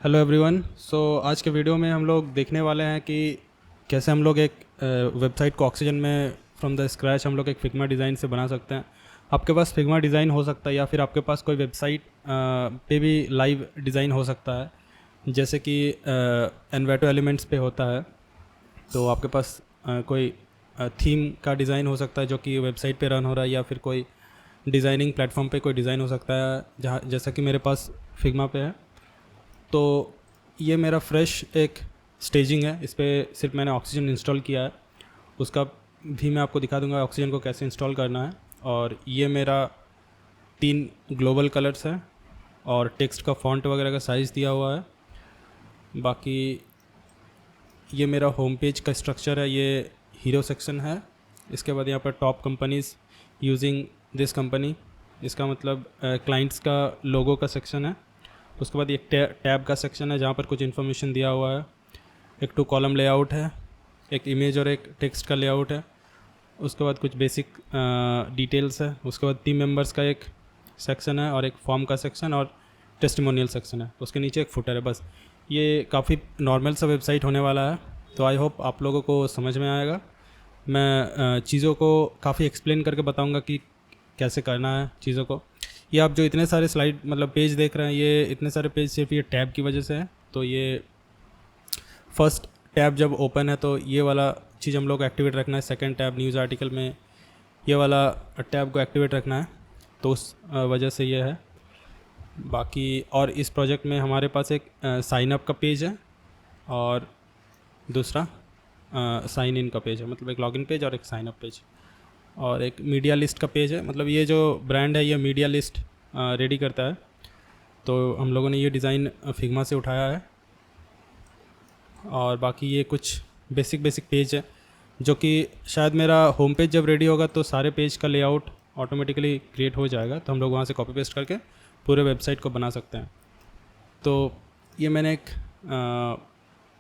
Hello everyone. आज के video में हम लोग देखने वाले हैं कि कैसे हम लोग एक वेबसाइट को ऑक्सीजन में फ्रॉम द स्क्रैच हम लोग एक फिग्मा डिज़ाइन से बना सकते हैं। आपके पास फिग्मा डिज़ाइन हो सकता है या फिर आपके पास कोई वेबसाइट पे भी लाइव डिज़ाइन हो सकता है, जैसे कि एनवेटो एलिमेंट्स पे होता है। तो आपके पास कोई थीम का डिज़ाइन हो सकता है जो कि वेबसाइट पे रन हो रहा है, या फिर कोई डिज़ाइनिंग प्लेटफॉर्म पे कोई डिज़ाइन हो सकता है जहाँ जैसा कि मेरे पास फिग्मा पे है। तो ये मेरा फ्रेश एक स्टेजिंग है, इस पर सिर्फ मैंने ऑक्सीजन इंस्टॉल किया है। उसका भी मैं आपको दिखा दूंगा ऑक्सीजन को कैसे इंस्टॉल करना है। और ये मेरा 3 ग्लोबल कलर्स है और टेक्स्ट का फॉन्ट वगैरह का साइज़ दिया हुआ है। बाकी ये मेरा होम पेज का स्ट्रक्चर है, ये हीरो सेक्शन है। इसके बाद यहाँ पर top companies using this company, इसका मतलब क्लाइंट्स का लोगो का सेक्शन है। उसके बाद एक टैब का सेक्शन है जहाँ पर कुछ इन्फॉर्मेशन दिया हुआ है। एक 2 कॉलम लेआउट है, एक इमेज और एक टेक्स्ट का लेआउट है। उसके बाद कुछ बेसिक डिटेल्स है। उसके बाद टीम मेंबर्स का एक सेक्शन है और एक फॉर्म का सेक्शन और टेस्टिमोनियल सेक्शन है। उसके नीचे एक फुटर है। बस ये काफ़ी नॉर्मल सा वेबसाइट होने वाला है, तो आई होप आप लोगों को समझ में आएगा। मैं चीज़ों को काफ़ी एक्सप्लेन करके बताऊंगा कि कैसे करना है चीज़ों को। ये आप जो इतने सारे स्लाइड मतलब पेज देख रहे हैं, ये इतने सारे पेज सिर्फ ये टैब की वजह से है। तो ये फर्स्ट टैब जब ओपन है तो ये वाला चीज़ हम लोग एक्टिवेट रखना है। सेकंड टैब न्यूज़ आर्टिकल में ये वाला टैब को एक्टिवेट रखना है, तो उस वजह से ये है। बाकी और इस प्रोजेक्ट में हमारे पास एक साइन अप का पेज है और दूसरा साइन इन का पेज है, मतलब एक लॉगिन पेज और एक साइन अप पेज, और एक मीडिया लिस्ट का पेज है। मतलब ये जो ब्रांड है ये मीडिया लिस्ट रेडी करता है। तो हम लोगों ने ये डिज़ाइन फिग्मा से उठाया है। और बाकी ये कुछ बेसिक पेज है जो कि शायद मेरा होम पेज जब रेडी होगा तो सारे पेज का लेआउट ऑटोमेटिकली क्रिएट हो जाएगा, तो हम लोग वहाँ से कॉपी पेस्ट करके पूरे वेबसाइट को बना सकते हैं। तो ये मैंने एक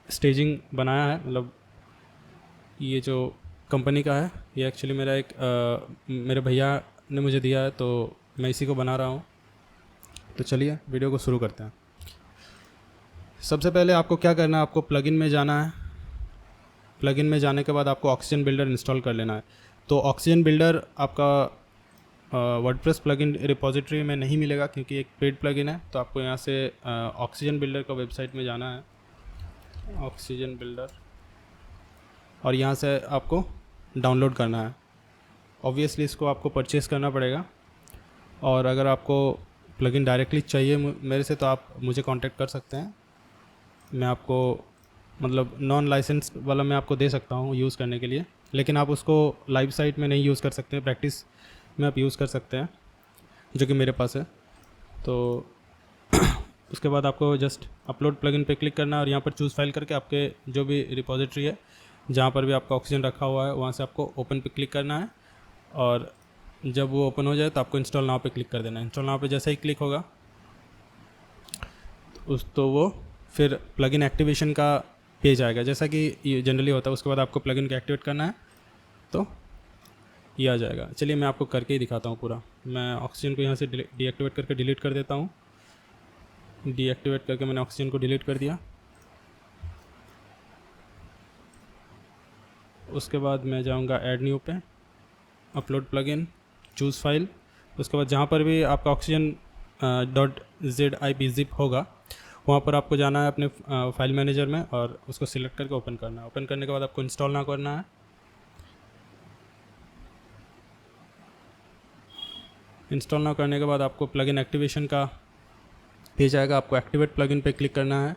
स्टेजिंग बनाया है, मतलब ये जो कंपनी का है ये एक्चुअली मेरा एक मेरे भैया ने मुझे दिया है, तो मैं इसी को बना रहा हूँ। तो चलिए वीडियो को शुरू करते हैं। सबसे पहले आपको क्या करना है, आपको प्लगइन में जाना है। प्लगइन में जाने के बाद आपको ऑक्सीजन बिल्डर इंस्टॉल कर लेना है। तो ऑक्सीजन बिल्डर आपका वर्डप्रेस प्लगइन रिपोजिटरी में नहीं मिलेगा क्योंकि एक पेड प्लगइन है। तो आपको यहाँ से ऑक्सीजन बिल्डर का वेबसाइट में जाना है, ऑक्सीजन बिल्डर, और यहाँ से आपको डाउनलोड करना है। ऑब्वियसली इसको आपको परचेज़ करना पड़ेगा। और अगर आपको प्लगइन डायरेक्टली चाहिए मेरे से तो आप मुझे कांटेक्ट कर सकते हैं। मैं आपको मतलब नॉन लाइसेंस वाला मैं आपको दे सकता हूँ यूज़ करने के लिए, लेकिन आप उसको लाइव साइट में नहीं यूज़ कर सकते, प्रैक्टिस में आप यूज़ कर सकते हैं, जो कि मेरे पास है। तो उसके बाद आपको जस्ट अपलोड प्लगइन पे क्लिक करना है और यहाँ पर चूज़ फाइल करके आपके जो भी रिपोजिटरी है जहाँ पर भी आपका ऑक्सीजन रखा हुआ है वहाँ से आपको ओपन पे क्लिक करना है। और जब वो ओपन हो जाए तो आपको इंस्टॉल नाउ पे क्लिक कर देना है। इंस्टॉल नाउ पे जैसे ही क्लिक होगा तो वो फिर प्लगइन एक्टिवेशन का पेज आएगा, जैसा कि ये जनरली होता है। उसके बाद आपको प्लगइन को एक्टिवेट करना है तो ये आ जाएगा। चलिए मैं आपको करके ही दिखाता हूँ पूरा। मैं ऑक्सीजन को यहाँ से डीएक्टिवेट करके डिलीट कर देता हूँ। डीएक्टिवेट करके मैंने ऑक्सीजन को डिलीट कर दिया। उसके बाद मैं जाऊँगा ऐड न्यू पे, अपलोड प्लगइन, चूज़ फाइल। उसके बाद जहाँ पर भी आपका ऑक्सीजन .zip होगा वहाँ पर आपको जाना है अपने फाइल मैनेजर में और उसको सिलेक्ट करके ओपन करना है। ओपन करने के बाद आपको इंस्टॉल ना करना है। इंस्टॉल ना करने के बाद आपको प्लगइन एक्टिवेशन का पेज आएगा, आपको एक्टिवेट प्लगइन पे क्लिक करना है।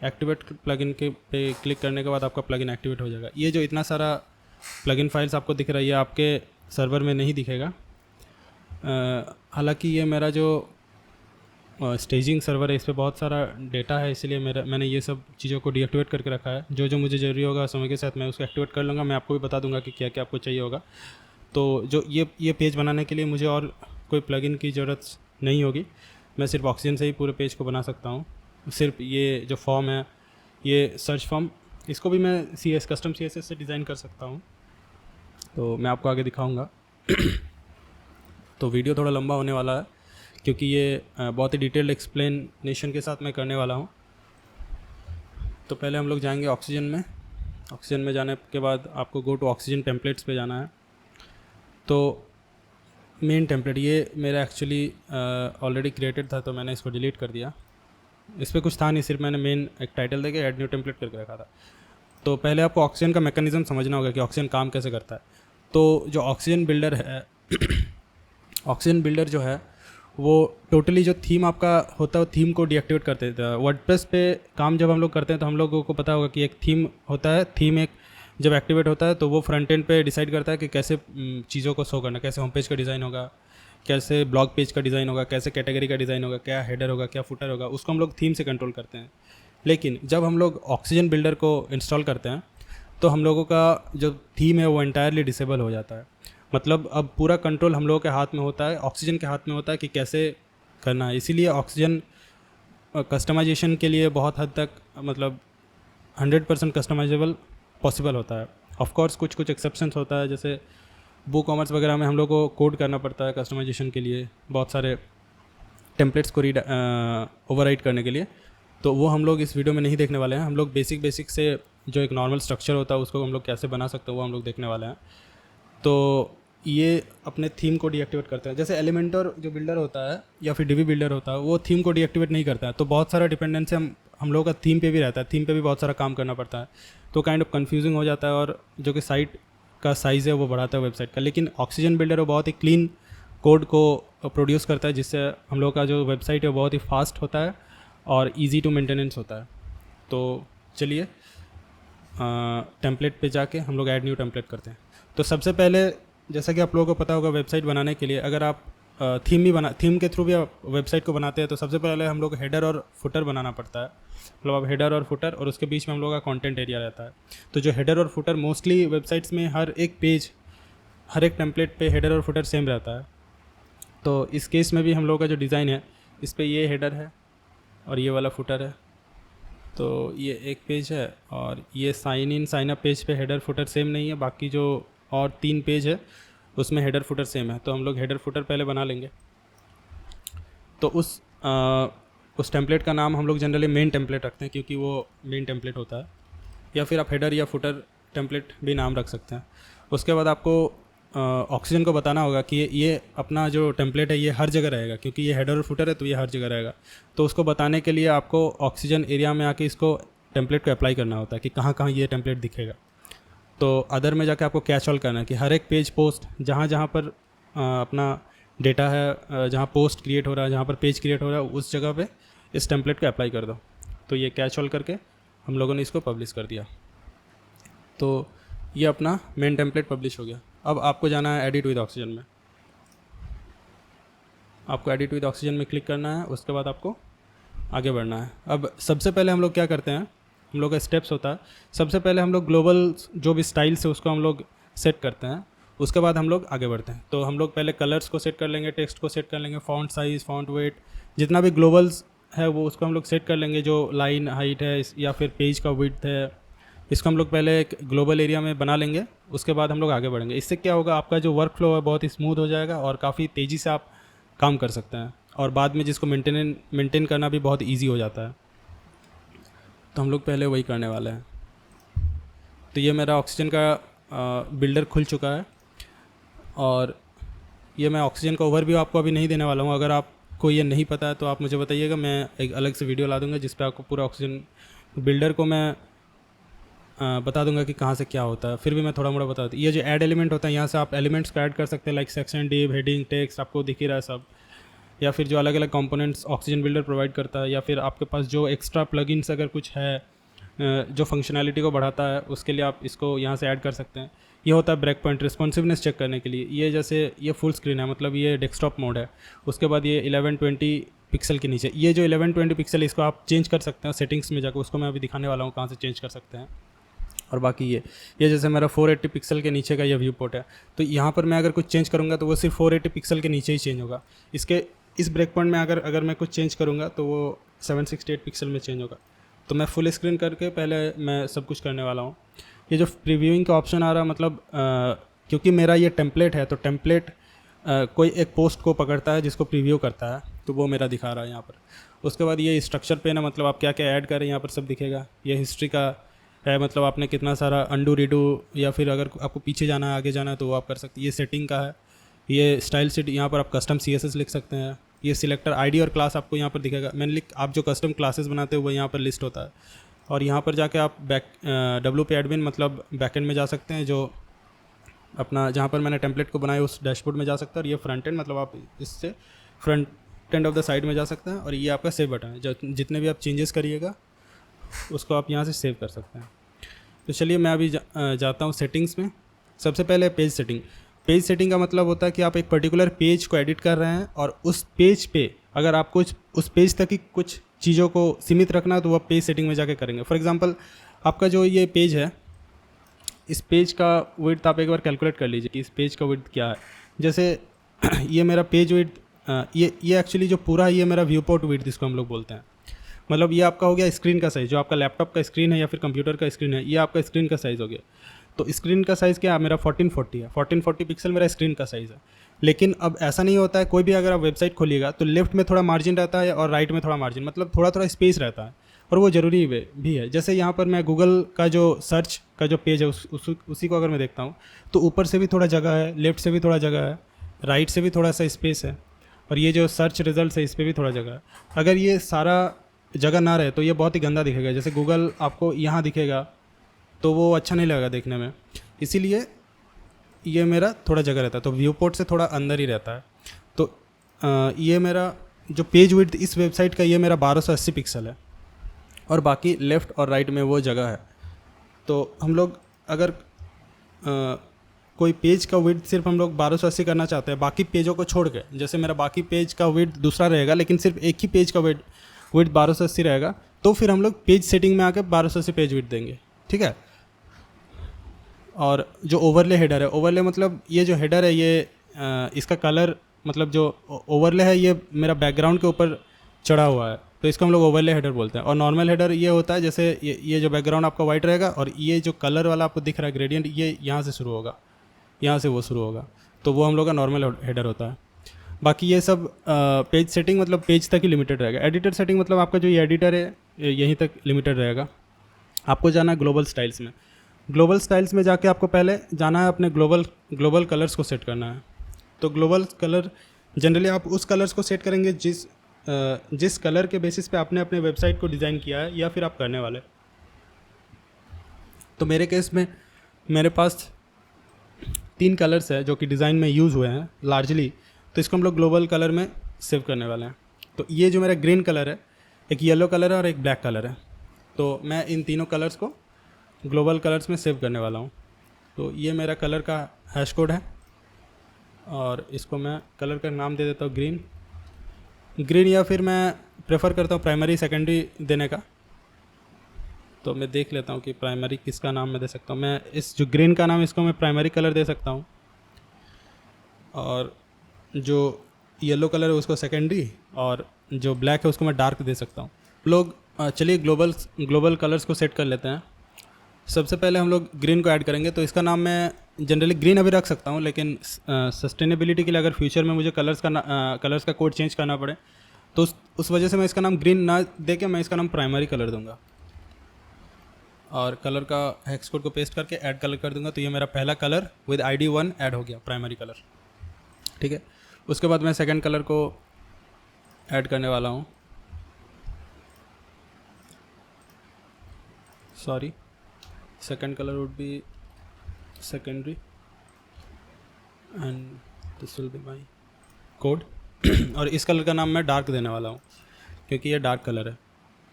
एक्टिवेट प्लगइन के पे क्लिक करने के बाद आपका प्लगइन एक्टिवेट हो जाएगा। ये जो इतना सारा प्लगइन फाइल्स आपको दिख रहा है ये आपके सर्वर में नहीं दिखेगा। हालांकि ये मेरा जो स्टेजिंग सर्वर है इस पर बहुत सारा डेटा है, इसलिए मैंने ये सब चीज़ों को डीएक्टिवेट करके रखा है। जो जो मुझे ज़रूरी होगा समय के साथ मैं उसको एक्टिवेट कर लूँगा। मैं आपको भी बता दूंगा कि क्या क्या आपको चाहिए होगा। तो जो ये पेज बनाने के लिए मुझे और कोई प्लगइन की ज़रूरत नहीं होगी। मैं सिर्फ ऑक्सीजन से ही पूरे पेज को बना सकता हूँ। सिर्फ ये जो फॉर्म है ये सर्च फॉर्म, इसको भी मैं कस्टम CSS से डिज़ाइन कर सकता हूँ। तो मैं आपको आगे दिखाऊँगा। तो वीडियो थोड़ा लंबा होने वाला है क्योंकि ये बहुत ही डिटेल्ड एक्सप्लेनेशन के साथ मैं करने वाला हूँ। तो पहले हम लोग जाएंगे ऑक्सीजन में। ऑक्सीजन में जाने के बाद आपको गो टू ऑक्सीजन टेम्पलेट्स पे जाना है। तो मेन टेम्पलेट ये मेरा एक्चुअली ऑलरेडी क्रिएटेड था, तो मैंने इसको डिलीट कर दिया। इस पर कुछ था नहीं, सिर्फ मैंने मेन एक टाइटल देके ऐड न्यू टेम्पलेट करके रखा था। तो पहले आपको ऑक्सीजन का मैकेनिज्म समझना होगा कि ऑक्सीजन काम कैसे करता है। तो जो ऑक्सीजन बिल्डर है ऑक्सीजन बिल्डर जो है वो टोटली जो थीम आपका होता है वो थीम को डीएक्टिवेट कर देता है। वर्डप्रेस पे काम जब हम लोग करते हैं तो हम लोगों को पता होगा कि एक थीम होता है। थीम एक जब एक्टिवेट होता है तो वो फ्रंट एंड पे डिसाइड करता है कि कैसे चीज़ों को शो करना, कैसे होम पेज का डिज़ाइन होगा, कैसे ब्लॉग पेज का डिज़ाइन होगा, कैसे कैटेगरी का डिज़ाइन होगा, क्या हेडर होगा, क्या फुटर होगा, उसको हम लोग थीम से कंट्रोल करते हैं। लेकिन जब हम लोग ऑक्सीजन बिल्डर को इंस्टॉल करते हैं तो हम लोगों का जो थीम है वो एंटायरली डिसेबल हो जाता है। मतलब अब पूरा कंट्रोल हम लोगों के हाथ में होता है, ऑक्सीजन के हाथ में होता है कि कैसे करना है। इसीलिए ऑक्सीजन कस्टमाइजेशन के लिए बहुत हद तक मतलब 100% कस्टमाइजेबल पॉसिबल होता है। ऑफ कोर्स कुछ कुछ एक्सेप्शंस होता है, जैसे बुक कॉमर्स वगैरह में हम लोग को कोड करना पड़ता है कस्टमाइजेशन के लिए, बहुत सारे टेम्पलेट्स को ओवरराइट करने के लिए। तो वो हम लोग इस वीडियो में नहीं देखने वाले हैं। हम लोग बेसिक से जो एक नॉर्मल स्ट्रक्चर होता है उसको हम लोग कैसे बना सकते हैं वो हम लोग देखने वाले हैं। तो ये अपने थीम को डीएक्टिवेट करते हैं। जैसे एलिमेंटर जो बिल्डर होता है या फिर डिवी बिल्डर होता है वो थीम को डीएक्टिवेट नहीं करता है, तो बहुत सारा डिपेंडेंसी हम लोगों का थीम पे भी रहता है। थीम पे भी बहुत सारा काम करना पड़ता है, तो काइंड ऑफ कन्फ्यूजिंग हो जाता है और जो कि साइट का साइज़ है वो बढ़ाता है वेबसाइट का। लेकिन ऑक्सीजन बिल्डर वो बहुत ही क्लीन कोड को प्रोड्यूस करता है, जिससे हम लोग का जो वेबसाइट है वो बहुत ही फास्ट होता है और ईजी टू मेंटेनेंस होता है। तो चलिए टेम्पलेट पे जाके हम लोग ऐड न्यू टेम्पलेट करते हैं। तो सबसे पहले जैसा कि आप लोगों को पता होगा, वेबसाइट बनाने के लिए अगर आप थीम के थ्रू भी आप वेबसाइट को बनाते हैं तो सबसे पहले हम लोग हेडर और फुटर बनाना पड़ता है। मतलब अब हेडर और फुटर और उसके बीच में हम लोग का कंटेंट एरिया रहता है। तो जो हेडर और फुटर मोस्टली वेबसाइट्स में हर एक टेम्पलेट पे हेडर और फुटर सेम रहता है। तो इस केस में भी हम लोगों का जो डिज़ाइन है इस पर ये हेडर है और ये वाला फुटर है। तो ये एक पेज है और ये साइन अप पेज पे हेडर फुटर सेम नहीं है, बाकी जो और 3 पेज है उसमें हेडर फुटर सेम है। तो हम लोग हेडर फुटर पहले बना लेंगे। तो उस टेम्पलेट का नाम हम लोग जनरली मेन टेम्पलेट रखते हैं क्योंकि वो मेन टेम्पलेट होता है, या फिर आप हेडर या फुटर टेम्पलेट भी नाम रख सकते हैं। उसके बाद आपको ऑक्सीजन को बताना होगा कि ये अपना जो टेम्पलेट है ये हर जगह रहेगा, क्योंकि ये हेडर और फुटर है तो ये हर जगह रहेगा। तो उसको बताने के लिए आपको ऑक्सीजन एरिया में आके इसको टेम्पलेट को अप्लाई करना होता है कि कहाँ कहाँ ये टेम्पलेट दिखेगा। तो अदर में जाके आपको कैच ऑल करना है कि हर एक पेज पोस्ट जहाँ जहाँ पर अपना डेटा है, जहाँ पोस्ट क्रिएट हो रहा है, जहाँ पर पेज क्रिएट हो रहा है, उस जगह पे इस टेम्पलेट को अप्लाई कर दो। तो ये कैच ऑल करके हम लोगों ने इसको पब्लिश कर दिया। तो ये अपना मेन टेम्पलेट पब्लिश हो गया। अब आपको जाना है एडिट विद ऑक्सीजन में। आपको एडिट विद ऑक्सीजन में क्लिक करना है, उसके बाद आपको आगे बढ़ना है। अब सबसे पहले हम लोग क्या करते हैं, हम लोग का स्टेप्स होता है। सबसे पहले हम लोग ग्लोबल जो भी स्टाइल्स है उसको हम लोग सेट करते हैं, उसके बाद हम लोग आगे बढ़ते हैं। तो हम लोग पहले कलर्स को सेट कर लेंगे, टेक्स्ट को सेट कर लेंगे, फॉन्ट साइज़, फॉन्ट वेट, जितना भी ग्लोबल्स है वो उसको हम लोग सेट कर लेंगे। जो लाइन हाइट है या फिर पेज का विड्थ है, इसको हम लोग पहले एक ग्लोबल एरिया में बना लेंगे, उसके बाद हम लोग आगे बढ़ेंगे। इससे क्या होगा, आपका जो वर्क फ्लो है बहुत ही स्मूथ हो जाएगा और काफ़ी तेज़ी से आप काम कर सकते हैं, और बाद में जिसको मेंटेन करना भी बहुत ईजी हो जाता है। तो हम लोग पहले वही करने वाले हैं। तो ये मेरा ऑक्सीजन का बिल्डर खुल चुका है और ये मैं ऑक्सीजन का ओवरव्यू आपको अभी नहीं देने वाला हूँ। अगर आपको ये नहीं पता है तो आप मुझे बताइएगा, मैं एक अलग से वीडियो ला दूँगा जिस पे आपको पूरा ऑक्सीजन बिल्डर को मैं बता दूंगा कि कहाँ से क्या होता है। फिर भी मैं थोड़ा मोड़ा बता दूँ। ये जो ऐड एलिमेंट होता है यहाँ से आप एलिमेंट्स को ऐड कर सकते हैं, like section, div, heading, text, आपको दिख ही रहा है सब, या फिर जो अलग अलग कंपोनेंट्स ऑक्सीजन बिल्डर प्रोवाइड करता है, या फिर आपके पास जो एक्स्ट्रा प्लगइन्स अगर कुछ है जो फंक्शनैलिटी को बढ़ाता है उसके लिए आप इसको यहाँ से ऐड कर सकते हैं। ये होता है ब्रेक पॉइंट रिस्पॉन्सिवनेस चेक करने के लिए। ये जैसे ये फुल स्क्रीन है, मतलब ये डेस्कटॉप मोड है। उसके बाद ये 1120 पिक्सल के नीचे ये जो 1120 पिक्सल इसको आप चेंज कर सकते हैं सेटिंग्स में जाकर, उसको मैं अभी दिखाने वाला हूँ कहाँ से चेंज कर सकते हैं। और बाकी ये जैसे मेरा 480 पिक्सल के नीचे का ये व्यू पोर्ट है, तो यहाँ पर मैं अगर कुछ चेंज करूँगा तो वो सिर्फ 480 पिक्सल के नीचे ही चेंज होगा। इस ब्रेक पॉइंट में अगर मैं कुछ चेंज करूँगा तो वो 768 पिक्सल में चेंज होगा। तो मैं फुल स्क्रीन करके पहले मैं सब कुछ करने वाला हूँ। ये जो प्रीव्यूइंग का ऑप्शन आ रहा है, मतलब क्योंकि मेरा ये टेम्पलेट है तो टेम्पलेट कोई एक पोस्ट को पकड़ता है जिसको प्रीव्यू करता है, तो वो मेरा दिखा रहा है यहाँ पर। उसके बाद ये स्ट्रक्चर पेन है, मतलब आप क्या क्या ऐड करें यहाँ पर सब दिखेगा। ये हिस्ट्री का है, मतलब आपने कितना सारा अंडू रीडू या फिर अगर आपको पीछे जाना है आगे जाना है तो वो आप कर सकते हैं। ये सेटिंग का है, ये स्टाइल सीट, यहाँ पर आप कस्टम CSS लिख सकते हैं। ये सिलेक्टर आईडी और क्लास आपको यहाँ पर दिखेगा। मेनली आप जो कस्टम क्लासेस बनाते हो वो यहाँ पर लिस्ट होता है। और यहाँ पर जाके आप WP एडमिन मतलब बैकएंड में जा सकते हैं, जो अपना जहाँ पर मैंने टेम्पलेट को बनाया उस डैशबोर्ड में जा सकते हैं। और ये फ्रंट एंड मतलब आप इससे front end of the side में जा सकते हैं। और ये आपका सेव बटन है, जितने भी आप चेंजेस करिएगा उसको आप यहाँ से सेव कर सकते हैं। तो चलिए मैं अभी जाता हूँ सेटिंग्स में। सबसे पहले पेज सेटिंग। पेज सेटिंग का मतलब होता है कि आप एक पर्टिकुलर पेज को एडिट कर रहे हैं और उस पेज पे अगर आप कुछ उस पेज तक की कुछ चीज़ों को सीमित रखना है तो वह पेज सेटिंग में जाके करेंगे। फॉर एग्जांपल आपका जो ये पेज है, इस पेज का विड्थ आप एक बार कैलकुलेट कर लीजिए कि इस पेज का विड्थ क्या है। जैसे ये मेरा पेज विड्थ, ये एक्चुअली जो पूरा ये मेरा व्यू पोर्ट विड्थ जिसको हम लोग बोलते हैं, मतलब ये आपका हो गया स्क्रीन का साइज़, जो आपका लैपटॉप का स्क्रीन है या फिर कंप्यूटर का स्क्रीन है, ये आपका स्क्रीन का साइज़ हो गया। तो स्क्रीन का साइज़ क्या है मेरा 1440 है, 1440 पिक्सल मेरा स्क्रीन का साइज़ है। लेकिन अब ऐसा नहीं होता है, कोई भी अगर आप वेबसाइट खोलिएगा तो लेफ्ट में थोड़ा मार्जिन रहता है और राइट में थोड़ा मार्जिन, मतलब थोड़ा थोड़ा स्पेस रहता है और वो ज़रूरी भी है। जैसे यहाँ पर मैं गूगल का जो सर्च का जो पेज है उसी को अगर मैं देखता हूँ तो ऊपर से भी थोड़ा जगह है, लेफ्ट से भी थोड़ा जगह है, राइट से भी थोड़ा सा स्पेस है, और ये जो सर्च रिजल्ट है इस पर भी थोड़ा जगह है। अगर ये सारा जगह ना रहे तो ये बहुत ही गंदा दिखेगा। जैसे गूगल आपको यहाँ दिखेगा तो वो अच्छा नहीं लगेगा देखने में, इसीलिए ये मेरा थोड़ा जगह रहता है, तो व्यू पोर्ट से थोड़ा अंदर ही रहता है। तो ये मेरा जो पेज विड्थ इस वेबसाइट का ये मेरा 1280 पिक्सल है और बाकी लेफ़्ट और राइट में वो जगह है। तो हम लोग अगर कोई पेज का विड्थ सिर्फ हम लोग 1280 करना चाहते हैं बाकी पेजों को छोड़ के, जैसे मेरा बाकी पेज का विड्थ दूसरा रहेगा लेकिन सिर्फ एक ही पेज का विड्थ 1280 रहेगा, तो फिर हम लोग पेज सेटिंग में आके 1280 पेज विड्थ देंगे, ठीक है। और जो ओवरले हेडर है, ओवरले मतलब ये जो हेडर है ये इसका कलर, मतलब जो ओवरले है ये मेरा बैकग्राउंड के ऊपर चढ़ा हुआ है तो इसको हम लोग ओवरले हेडर बोलते हैं। और नॉर्मल हेडर ये होता है जैसे ये जो बैकग्राउंड आपका वाइट रहेगा और ये जो कलर वाला आपको दिख रहा है ग्रेडियंट, ये यहाँ से शुरू होगा, यहाँ से वो शुरू होगा, तो वो हम लोग का नॉर्मल हेडर होता है। बाकी ये सब पेज सेटिंग मतलब पेज तक ही लिमिटेड रहेगा। एडिटर सेटिंग मतलब आपका जो ये एडिटर है यहीं तक लिमिटेड रहेगा। आपको जाना है ग्लोबल स्टाइल्स में। ग्लोबल स्टाइल्स में जाके आपको पहले जाना है अपने ग्लोबल कलर्स को सेट करना है। तो ग्लोबल कलर जनरली आप उस कलर्स को सेट करेंगे जिस कलर के बेसिस पे आपने अपने वेबसाइट को डिज़ाइन किया है या फिर आप करने वाले। तो मेरे केस में मेरे पास 3 कलर्स है जो कि डिज़ाइन में यूज़ हुए हैं लार्जली, तो इसको हम लोग ग्लोबल कलर में सेव करने वाले हैं। तो ये जो मेरा ग्रीन कलर है, एक येलो कलर है और एक ब्लैक कलर है, तो मैं इन तीनों कलर्स को ग्लोबल कलर्स में सेव करने वाला हूँ। तो ये मेरा कलर का हैश कोड है और इसको मैं कलर का नाम दे देता हूँ ग्रीन, या फिर मैं प्रेफर करता हूँ प्राइमरी सेकेंडरी देने का। तो मैं देख लेता हूँ कि प्राइमरी किसका नाम मैं दे सकता हूँ। मैं इस जो ग्रीन का नाम इसको मैं प्राइमरी कलर दे सकता हूँ और जो येलो कलर है उसको सेकेंडरी और जो ब्लैक है उसको मैं डार्क दे सकता हूँ। लोग चलिए ग्लोबल कलर्स को सेट कर लेते हैं। सबसे पहले हम लोग ग्रीन को ऐड करेंगे, तो इसका नाम मैं जनरली ग्रीन अभी रख सकता हूँ, लेकिन सस्टेनेबिलिटी के लिए अगर फ्यूचर में मुझे कलर्स का कोड चेंज करना पड़े तो उस वजह से मैं इसका नाम ग्रीन ना दे के मैं इसका नाम प्राइमरी कलर दूंगा और कलर का हेक्स कोड को पेस्ट करके ऐड कलर कर दूंगा। तो ये मेरा पहला कलर विद ID 1 ऐड हो गया, प्राइमरी कलर, ठीक है। उसके बाद मैं सेकंड कलर को ऐड करने वाला हूँ, sorry second color would be secondary and this will be my code और इस कलर का नाम मैं डार्क देने वाला हूँ क्योंकि ये डार्क कलर है।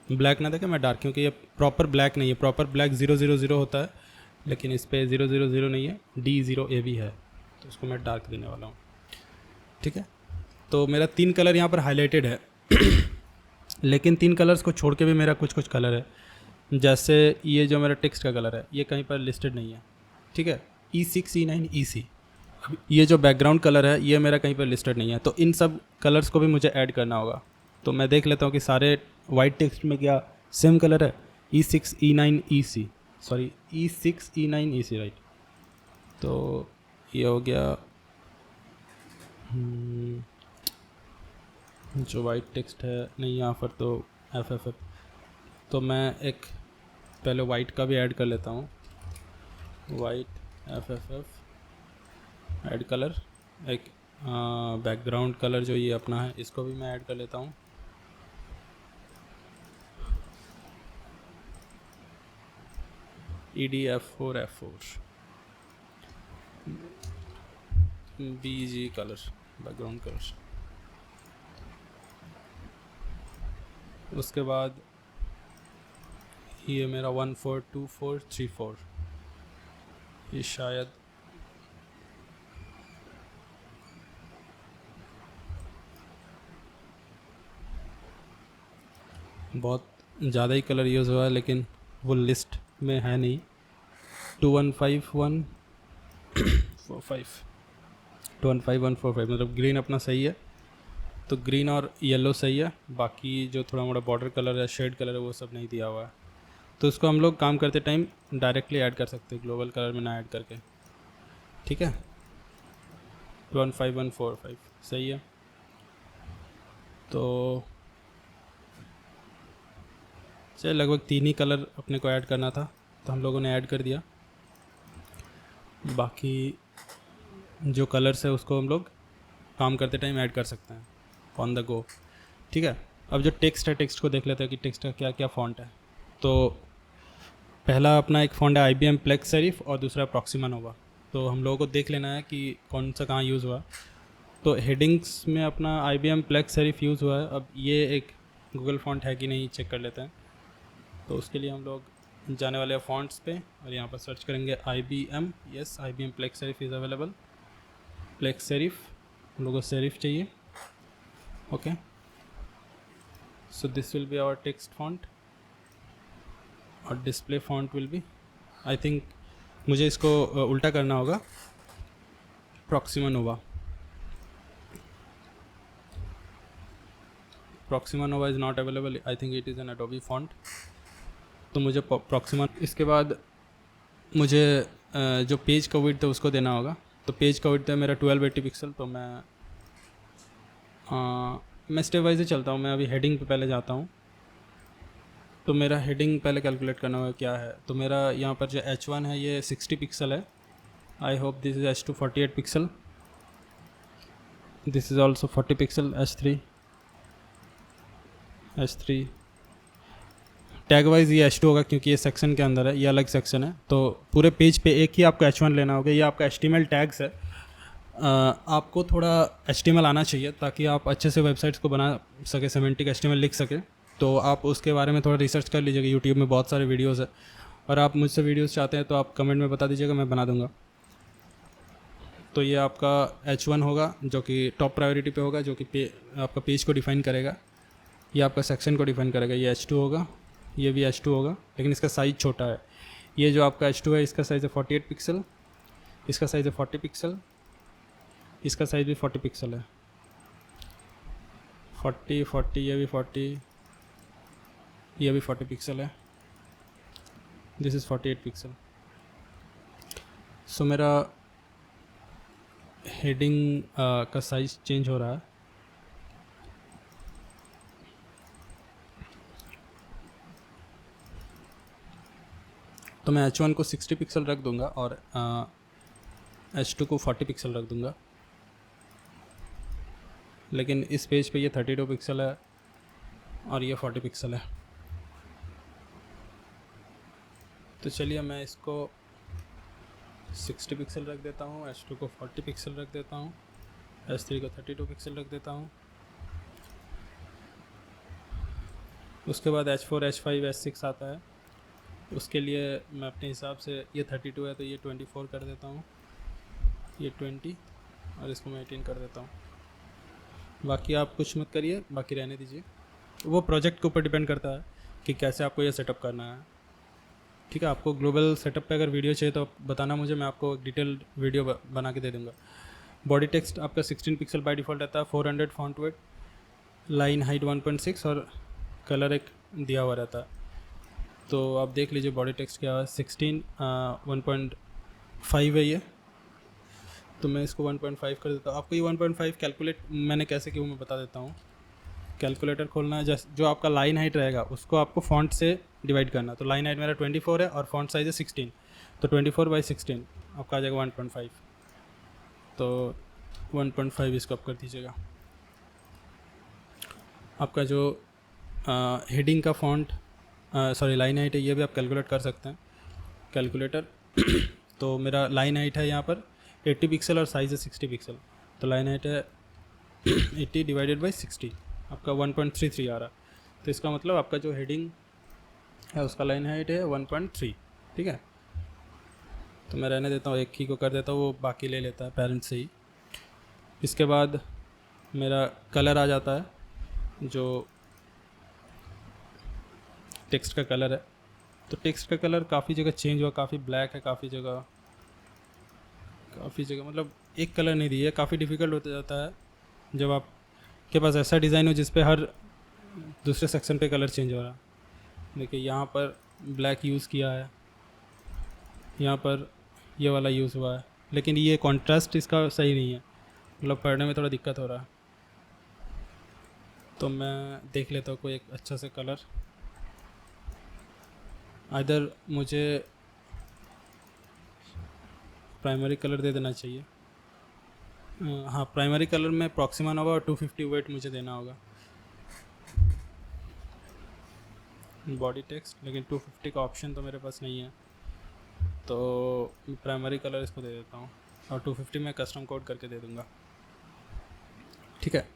ब्लैक ना देखे मैं डार्क, क्योंकि ये प्रॉपर ब्लैक नहीं है। प्रॉपर ब्लैक 000 होता है लेकिन इस पर 000 नहीं है, D0AB है, तो उसको मैं डार्क देने वाला हूँ, ठीक है। तो मेरा 3 कलर यहाँ पर हाईलाइटेड है लेकिन 3 कलर्स को छोड़ के भी मेरा कुछ कलर है। जैसे ये जो मेरा टेक्स्ट का कलर है ये कहीं पर लिस्टेड नहीं है, ठीक है, E6 E9 EC। ये जो बैकग्राउंड कलर है ये मेरा कहीं पर लिस्टेड नहीं है, तो इन सब कलर्स को भी मुझे ऐड करना होगा। तो मैं देख लेता हूँ कि सारे वाइट टेक्स्ट में क्या सेम कलर है, E6 E9 EC, sorry E6 E9 EC, right. तो ये हो गया जो वाइट टेक्स्ट है नहीं यहाँ पर, तो एफ तो मैं एक पहले वाइट का भी ऐड कर लेता हूँ। वाइट एफ ऐड कलर, एक बैकग्राउंड कलर जो ये अपना है इसको भी मैं ऐड कर लेता हूँ। EDF4F4 BG colour, background colour. उसके बाद ये मेरा 142434, ये शायद बहुत ज़्यादा ही कलर यूज़ हुआ है, लेकिन वो लिस्ट में है नहीं। 215145 मतलब ग्रीन अपना सही है, तो ग्रीन और येलो सही है। बाकी जो थोड़ा मोड़ा बॉर्डर कलर है, शेड कलर है, वो सब नहीं दिया हुआ है, तो उसको हम लोग काम करते टाइम डायरेक्टली ऐड कर सकते हैं, ग्लोबल कलर में ना ऐड करके। ठीक है, 15145 सही है। तो चलिए, लगभग 3 ही कलर अपने को ऐड करना था, तो हम लोगों ने ऐड कर दिया। बाकी जो कलर्स है उसको हम लोग काम करते टाइम ऐड कर सकते हैं ऑन द गो। ठीक है, अब जो टेक्स्ट है, टेक्स्ट को देख लेते हैं कि टेक्स्ट का क्या क्या फ़ॉन्ट है। तो पहला अपना एक फ़ॉन्ट है IBM प्लेक्स सेरिफ और दूसरा प्रॉक्सिमा नोवा। तो हम लोगों को देख लेना है कि कौन सा कहाँ यूज़ हुआ। तो हेडिंग्स में अपना IBM प्लेक्स सेरिफ यूज़ हुआ है। अब ये एक गूगल फ़ॉन्ट है कि नहीं चेक कर लेते हैं। तो उसके लिए हम लोग जाने वाले हैं फ़ॉन्ट्स पे और यहाँ पर सर्च करेंगे IBM। Yes, IBM Plex Serif is available. Plex Serif, हम लोगों को सेरिफ चाहिए। Okay, so this will be our text font और display font will be, I think मुझे इसको उल्टा करना होगा, Proxima Nova. Proxima Nova is not available, I think it is an Adobe font. तो मुझे प्रॉक्सिमा, इसके बाद मुझे जो पेज का विड्थ है उसको देना होगा। तो पेज का विड्थ है मेरा 1280 पिक्सल। तो मैं स्टेप वाइज ही चलता हूँ। मैं अभी हेडिंग पे पहले जाता हूँ। तो मेरा हेडिंग पहले कैलकुलेट करना होगा क्या है। तो मेरा यहाँ पर जो H1 है ये 60 पिक्सल है। I hope this is H2 48 pixel. This is also 40 pixel. H3 tag wise ये H2 होगा क्योंकि ये सेक्शन के अंदर है, ये अलग सेक्शन है। तो पूरे पेज पे एक ही आपको H1 लेना होगा। ये आपका HTML टैग्स है। आपको थोड़ा HTML आना चाहिए ताकि आप अच्छे से वेबसाइट्स को बना सके, सिमेंटिक HTML लिख सके। तो आप उसके बारे में थोड़ा रिसर्च कर लीजिएगा, यूट्यूब में बहुत सारे वीडियोज़ है। और आप मुझसे वीडियोज़ चाहते हैं तो आप कमेंट में बता दीजिएगा, मैं बना दूँगा। तो ये आपका H1 होगा जो कि टॉप प्रायोरिटी पे होगा, जो कि आपका पेज को डिफ़ाइन करेगा। ये आपका सेक्शन को डिफ़ाइन करेगा। ये H2 होगा, ये भी H2 होगा, लेकिन इसका साइज़ छोटा है। ये जो आपका H2 है इसका साइज़ है 48 पिक्सल, इसका साइज़ है 40 पिक्सल, इसका साइज़ भी 40 पिक्सल है। 40, ये भी 40, ये भी 40 पिक्सल है। This is 48 pixel. सो मेरा हेडिंग का साइज़ चेंज हो रहा है। तो मैं H1 को 60 पिक्सल रख दूंगा और H2 को 40 पिक्सल रख दूंगा। लेकिन इस पेज पे ये 32 पिक्सल है और ये 40 पिक्सल है। तो चलिए मैं इसको 60 पिक्सल रख देता हूँ, H2 को 40 पिक्सल रख देता हूँ, H3 को 32 पिक्सल रख देता हूँ। उसके बाद H4, H5, H6 आता है। उसके लिए मैं अपने हिसाब से, ये 32 है तो ये 24 कर देता हूँ, ये 20 और इसको मैं 18 कर देता हूँ। बाकी आप कुछ मत करिए, बाकी रहने दीजिए। वो प्रोजेक्ट के ऊपर डिपेंड करता है कि कैसे आपको ये सेटअप करना है। ठीक है, आपको ग्लोबल सेटअप पे अगर वीडियो चाहिए तो आप बताना मुझे, मैं आपको एक डिटेल वीडियो बना के दे दूँगा। बॉडी टेक्स्ट आपका 16 पिक्सल बाय डिफ़ॉल्ट रहता है, 400 फॉन्ट वेट, लाइन हाइट 1.6 और कलर एक दिया हुआ रहता है। तो आप देख लीजिए बॉडी टेक्स्ट क्या है, 16 1.5 है ये। तो मैं इसको 1.5 कर देता हूँ। आपको ये 1.5 कैलकुलेट मैंने कैसे किया मैं बता देता हूँ। कैलकुलेटर खोलना है, जस्ट जो आपका लाइन हाइट रहेगा उसको आपको फॉन्ट से डिवाइड करना। तो लाइन हाइट मेरा 24 है और फॉन्ट साइज़ है 16, तो 24/16 आपका आ जाएगा 1.5। तो 1.5 इसको आप कर दीजिएगा। आपका जो हेडिंग का फॉन्ट सॉरी लाइन हाइट है, ये भी आप कैलकुलेट कर सकते हैं कैलकुलेटर। तो मेरा लाइन हाइट है यहाँ पर 80 पिक्सल और साइज़ है 60 पिक्सल। तो लाइन हाइट है 80 डिवाइडेड बाई 60, आपका 1.33 आ रहा। तो इसका मतलब आपका जो हेडिंग है उसका लाइन हाइट है 1.3, ठीक है। तो मैं रहने देता हूँ, एक ही को कर देता हूँ, वो बाकी ले लेता है पेरेंट से ही। इसके बाद मेरा कलर आ जाता है, जो टेक्स्ट का कलर है। तो टेक्स्ट का कलर काफ़ी जगह चेंज हुआ, काफ़ी ब्लैक है, काफ़ी जगह मतलब एक कलर नहीं दिया। काफ़ी डिफ़िकल्ट होता जाता है जब आपके पास ऐसा डिज़ाइन हो जिस पे हर दूसरे सेक्शन पे कलर चेंज हो रहा है। देखिए यहाँ पर ब्लैक यूज़ किया है, यहाँ पर ये वाला यूज़ हुआ है, लेकिन ये कॉन्ट्रास्ट इसका सही नहीं है, मतलब पढ़ने में थोड़ा दिक्कत हो रहा है। तो मैं देख लेता हूँ कोई एक अच्छा से कलर। इधर मुझे प्राइमरी कलर दे देना चाहिए। हाँ, प्राइमरी कलर में प्रॉक्सिमन होगा और 250 वेट मुझे देना होगा बॉडी टेक्स्ट, लेकिन 250 का ऑप्शन तो मेरे पास नहीं है, तो प्राइमरी कलर इसको दे देता हूँ और 250 में कस्टम कोड करके दे दूँगा, ठीक है।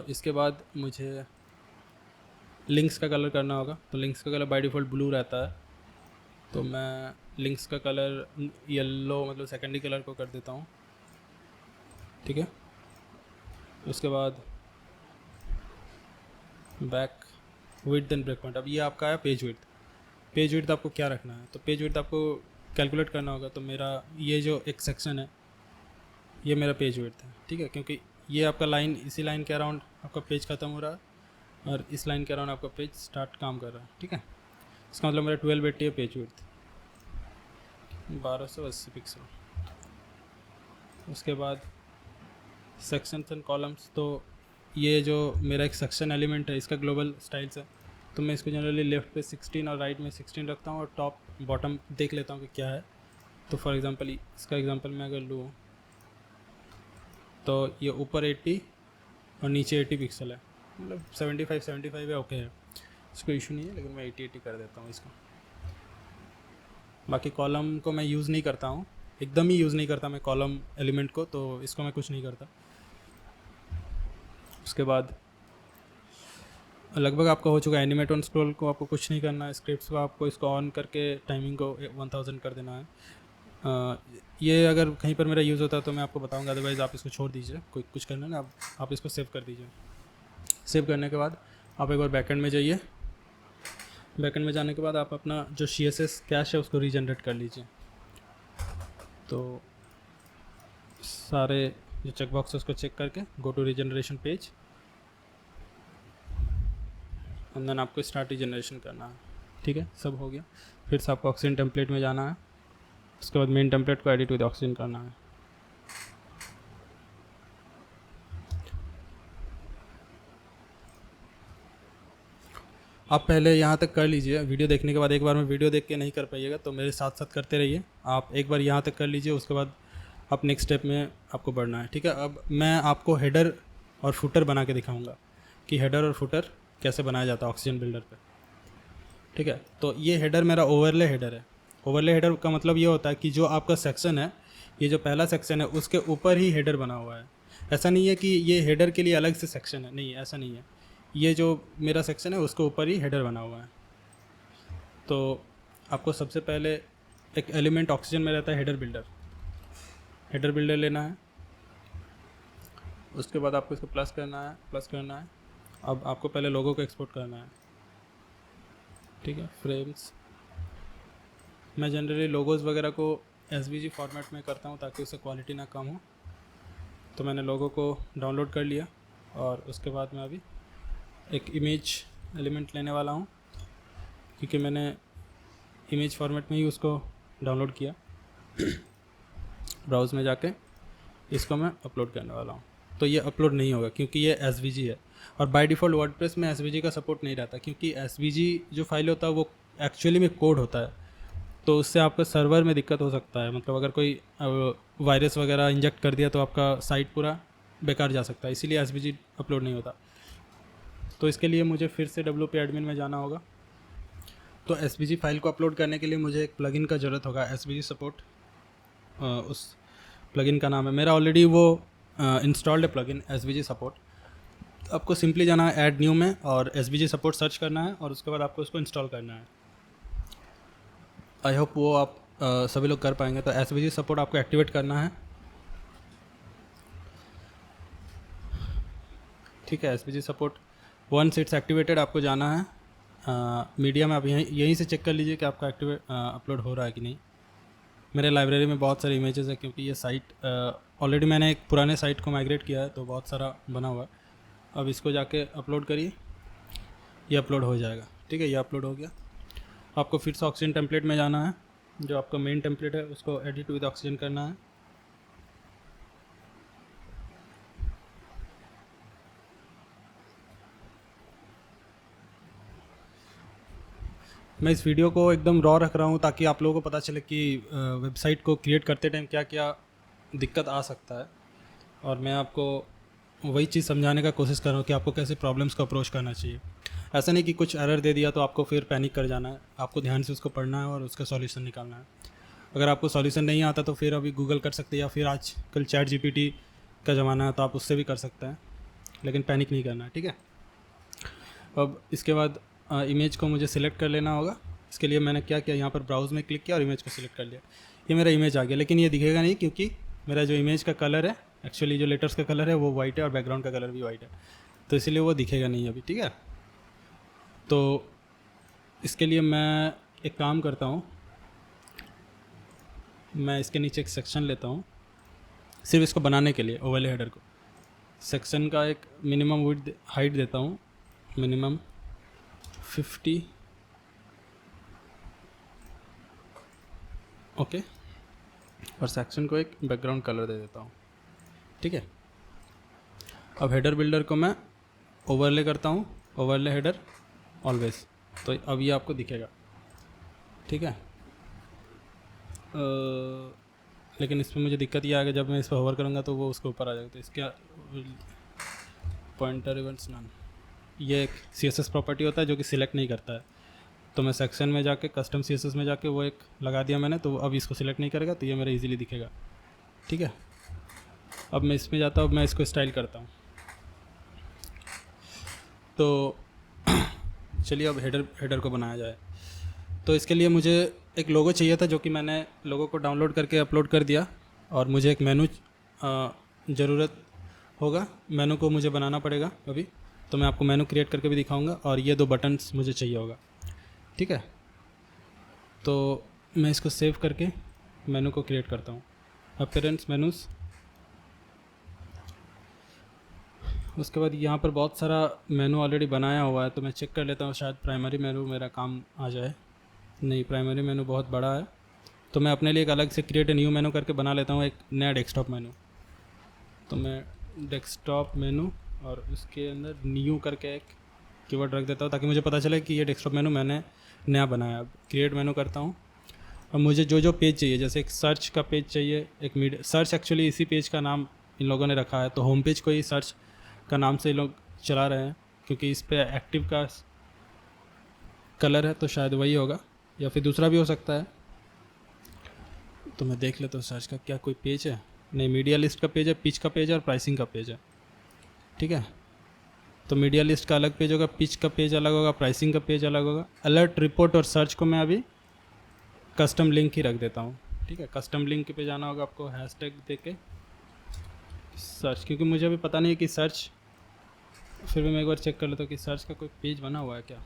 इसके बाद मुझे लिंक्स का कलर करना होगा। तो लिंक्स का कलर बाय डिफ़ॉल्ट ब्लू रहता है, तो मैं लिंक्स का कलर येलो मतलब सेकेंडरी कलर को कर देता हूँ, ठीक है। उसके बाद back width and break point. अब ये आपका है पेज विड्थ। पेज विड्थ आपको क्या रखना है, तो पेज विड्थ आपको कैलकुलेट करना होगा। तो मेरा ये जो एक सेक्शन है ये मेरा पेज विड्थ है, ठीक है, क्योंकि ये आपका लाइन, इसी लाइन के अराउंड आपका पेज ख़त्म हो रहा है और इस लाइन के अराउंड आपका पेज स्टार्ट काम कर रहा है, ठीक है। इसका मतलब मेरा 1280 है पेज विड्थ, 1280 पिक्सल। उसके बाद सेक्शंस एंड कॉलम्स। तो ये जो मेरा एक सेक्शन एलिमेंट है इसका ग्लोबल स्टाइल्स है, तो मैं इसको जनरली लेफ़्ट पे 16 और राइट में 16 रखता हूँ और टॉप बॉटम देख लेता हूँ कि क्या है। तो फॉर एग्जांपल इसका एग्जांपल मैं अगर लूँ तो ये ऊपर 80 और नीचे 80 पिक्सल है, मतलब 75 है, ओके है, इसको इशू नहीं है, लेकिन मैं 80 कर देता हूँ इसको। बाकी कॉलम को मैं यूज़ नहीं करता हूँ, एकदम ही यूज़ नहीं करता मैं कॉलम एलिमेंट को, तो इसको मैं कुछ नहीं करता। उसके बाद लगभग आपका हो चुका है एनिमेट ऑन स्क्रॉल को, आपको कुछ नहीं करना है। स्क्रिप्ट्स को आपको इसको ऑन करके टाइमिंग को 1000 कर देना है। ये अगर कहीं पर मेरा यूज़ होता है तो मैं आपको बताऊंगा, अदरवाइज़ आप इसको छोड़ दीजिए, कोई कुछ करना ना, आप इसको सेव कर दीजिए। सेव करने के बाद आप एक बार बैकएंड में जाइए। बैकएंड में जाने के बाद आप अपना जो CSS कैश है उसको रीजनरेट कर लीजिए। तो सारे जो चेक बॉक्स है उसको चेक करके go to regeneration page, and then आपको स्टार्ट रीजनरेशन करना है, ठीक है। सब हो गया, फिर से आपको ऑक्सीजन टेम्पलेट में जाना है। उसके बाद मेन टेम्पलेट को एडिट विद ऑक्सीजन करना है। आप पहले यहाँ तक कर लीजिए, वीडियो देखने के बाद एक बार में वीडियो देख के नहीं कर पाइएगा तो मेरे साथ साथ करते रहिए। आप एक बार यहाँ तक कर लीजिए, उसके बाद आप नेक्स्ट स्टेप में आपको बढ़ना है, ठीक है। अब मैं आपको हेडर और फुटर बना के दिखाऊंगा कि हेडर और फुटर कैसे बनाया जाता है ऑक्सीजन बिल्डर पे, ठीक है। तो ये हेडर मेरा ओवरले हेडर है। ओवरले हेडर का मतलब ये होता है कि जो आपका सेक्शन है, ये जो पहला सेक्शन है उसके ऊपर ही हेडर बना हुआ है। ऐसा नहीं है कि ये हेडर के लिए अलग से सेक्शन है, नहीं, ऐसा नहीं है। ये जो मेरा सेक्शन है उसके ऊपर ही हेडर बना हुआ है। तो आपको सबसे पहले एक एलिमेंट ऑक्सीजन में रहता है हेडर बिल्डर। हेडर बिल्डर लेना है, उसके बाद आपको इसको प्लस करना है। अब आपको पहले लोगो को एक्सपोर्ट करना है, ठीक है। फ्रेम्स, मैं जनरली लोगोज़ वगैरह को SVG फॉर्मेट में करता हूँ ताकि उससे क्वालिटी ना कम हो। तो मैंने लोगो को डाउनलोड कर लिया और उसके बाद मैं अभी एक इमेज एलिमेंट लेने वाला हूँ, क्योंकि मैंने इमेज फॉर्मेट में ही उसको डाउनलोड किया। ब्राउज़ में जाके इसको मैं अपलोड करने वाला हूँ। तो ये अपलोड नहीं होगा क्योंकि ये एस है। और बाय डिफ़ॉल्ट वर्डप्रेस में एस का सपोर्ट नहीं रहता, क्योंकि एस जो फाइल होता है वो एक्चुअली में कोड होता है, तो उससे आपका सर्वर में दिक्कत हो सकता है। मतलब अगर कोई वायरस वगैरह इंजेक्ट कर दिया तो आपका साइट पूरा बेकार जा सकता है, इसीलिए एस अपलोड नहीं होता। तो इसके लिए मुझे फिर से WP एडमिन में जाना होगा। तो एस फाइल को अपलोड करने के लिए मुझे एक प्लगइन का ज़रूरत होगा, एस सपोर्ट। उस प्लगइन का नाम है, मेरा ऑलरेडी वो इंस्टॉल्ड है प्लगइन एस सपोर्ट। आपको सिंपली जाना है ऐड न्यू में और एस सपोर्ट सर्च करना है और उसके बाद आपको उसको इंस्टॉल करना है। आई होप वो आप सभी लोग कर पाएंगे। तो एस सपोर्ट आपको एक्टिवेट करना है, ठीक है। S support once it's activated आपको जाना है मीडिया में। आप यहीं से चेक कर लीजिए कि आपका एक्टिवेट अपलोड हो रहा है कि नहीं। मेरे लाइब्रेरी में बहुत सारे इमेजेस है, क्योंकि ये साइट ऑलरेडी मैंने एक पुराने साइट को माइग्रेट किया है, तो बहुत सारा बना हुआ है। अब इसको जाके अपलोड करिए, ये अपलोड हो जाएगा, ठीक है। ये अपलोड हो गया। आपको फिर से ऑक्सीजन टेम्पलेट में जाना है, जो आपका मेन टेम्पलेट है उसको एडिट विद ऑक्सीजन करना है। मैं इस वीडियो को एकदम रॉ रख रहा हूँ ताकि आप लोगों को पता चले कि वेबसाइट को क्रिएट करते टाइम क्या क्या दिक्कत आ सकता है, और मैं आपको वही चीज़ समझाने का कोशिश कर रहा हूँ कि आपको कैसे प्रॉब्लम्स को अप्रोच करना चाहिए। ऐसा नहीं कि कुछ एरर दे दिया तो आपको फिर पैनिक कर जाना है, आपको ध्यान से उसको पढ़ना है और उसका सॉल्यूशन निकालना है। अगर आपको सॉल्यूशन नहीं आता तो फिर अभी गूगल कर सकते हैं, या फिर आजकल चैट GPT का ज़माना है तो आप उससे भी कर सकते हैं, लेकिन पैनिक नहीं करना है, ठीक है। अब इसके बाद इमेज को मुझे सिलेक्ट कर लेना होगा। इसके लिए मैंने क्या किया, यहाँ पर ब्राउज़ में क्लिक किया और इमेज को सिलेक्ट कर लिया। ये मेरा इमेज आ गया, लेकिन ये दिखेगा नहीं क्योंकि मेरा जो इमेज का कलर है, एक्चुअली जो लेटर्स का कलर है वो वाइट है और बैकग्राउंड का कलर भी वाइट है, तो इसीलिए वो दिखेगा नहीं अभी, ठीक है। तो इसके लिए मैं एक काम करता हूँ, मैं इसके नीचे एक सेक्शन लेता हूँ सिर्फ इसको बनाने के लिए, ओवरले हेडर को। सेक्शन का एक मिनिमम विड्थ हाइट देता हूँ, मिनिमम 50, ओके। और सेक्शन को एक बैकग्राउंड कलर दे देता हूँ, ठीक है। अब हेडर बिल्डर को मैं ओवरले करता हूँ, ओवरले हेडर ऑलवेज, तो अब ये आपको दिखेगा, ठीक है। लेकिन इसमें मुझे दिक्कत ये आ गई, जब मैं इस पर होवर करूँगा तो वो उसके ऊपर आ जाएगा। तो इसका पॉइंटर इवेंट्स नन, ये एक CSS प्रॉपर्टी होता है जो कि सिलेक्ट नहीं करता है। तो मैं सेक्शन में जाके कस्टम CSS में जाके वो एक लगा दिया मैंने, तो अब इसको सिलेक्ट नहीं करेगा, तो ये मेरा इजीली दिखेगा, ठीक है। अब मैं इसमें जाता हूँ, मैं इसको स्टाइल करता हूँ। तो चलिए अब हेडर को बनाया जाए। तो इसके लिए मुझे एक लोगो चाहिए था, जो कि मैंने लोगो को डाउनलोड करके अपलोड कर दिया, और मुझे एक मेनू ज़रूरत होगा। मेनू को मुझे बनाना पड़ेगा अभी, तो मैं आपको मेनू क्रिएट करके भी दिखाऊंगा, और ये 2 बटन्स मुझे चाहिए होगा, ठीक है। तो मैं इसको सेव करके मेनू को क्रिएट करता हूँ, अपीयरेंस मेनूज़। उसके बाद यहाँ पर बहुत सारा मेनू ऑलरेडी बनाया हुआ है, तो मैं चेक कर लेता हूँ, शायद प्राइमरी मेनू मेरा काम आ जाए। नहीं, प्राइमरी मेनू बहुत बड़ा है, तो मैं अपने लिए एक अलग से क्रिएट न्यू मेनू करके बना लेता हूँ, एक नया डेस्कटॉप मेनू। तो मैं डेस्कटॉप मेनू और उसके अंदर न्यू करके एक कीवर्ड रख देता हूँ, ताकि मुझे पता चले कि ये डेस्कटॉप मेनू मैंने नया बनाया। अब क्रिएट मेनू करता हूँ, और मुझे जो जो पेज चाहिए, जैसे एक सर्च का पेज चाहिए, एक सर्च एक्चुअली इसी पेज का नाम इन लोगों ने रखा है, तो होम पेज को ही सर्च का नाम से लोग चला रहे हैं, क्योंकि इस पे एक्टिव का कलर है, तो शायद वही होगा, या फिर दूसरा भी हो सकता है। तो मैं देख लेता हूँ सर्च का क्या कोई पेज है। नहीं, मीडिया लिस्ट का पेज है, पिच का पेज है और प्राइसिंग का पेज है, ठीक है। तो मीडिया लिस्ट का अलग पेज होगा, पिच का पेज अलग होगा, प्राइसिंग का पेज अलग होगा। अलर्ट, रिपोर्ट और सर्च को मैं अभी कस्टम लिंक ही रख देता हूँ, ठीक है। कस्टम लिंक पे जाना होगा आपको, हैशटैग दे के सर्च, क्योंकि मुझे अभी पता नहीं है कि सर्च, फिर भी मैं एक बार चेक कर लेता हूँ कि सर्च का कोई पेज बना हुआ है क्या।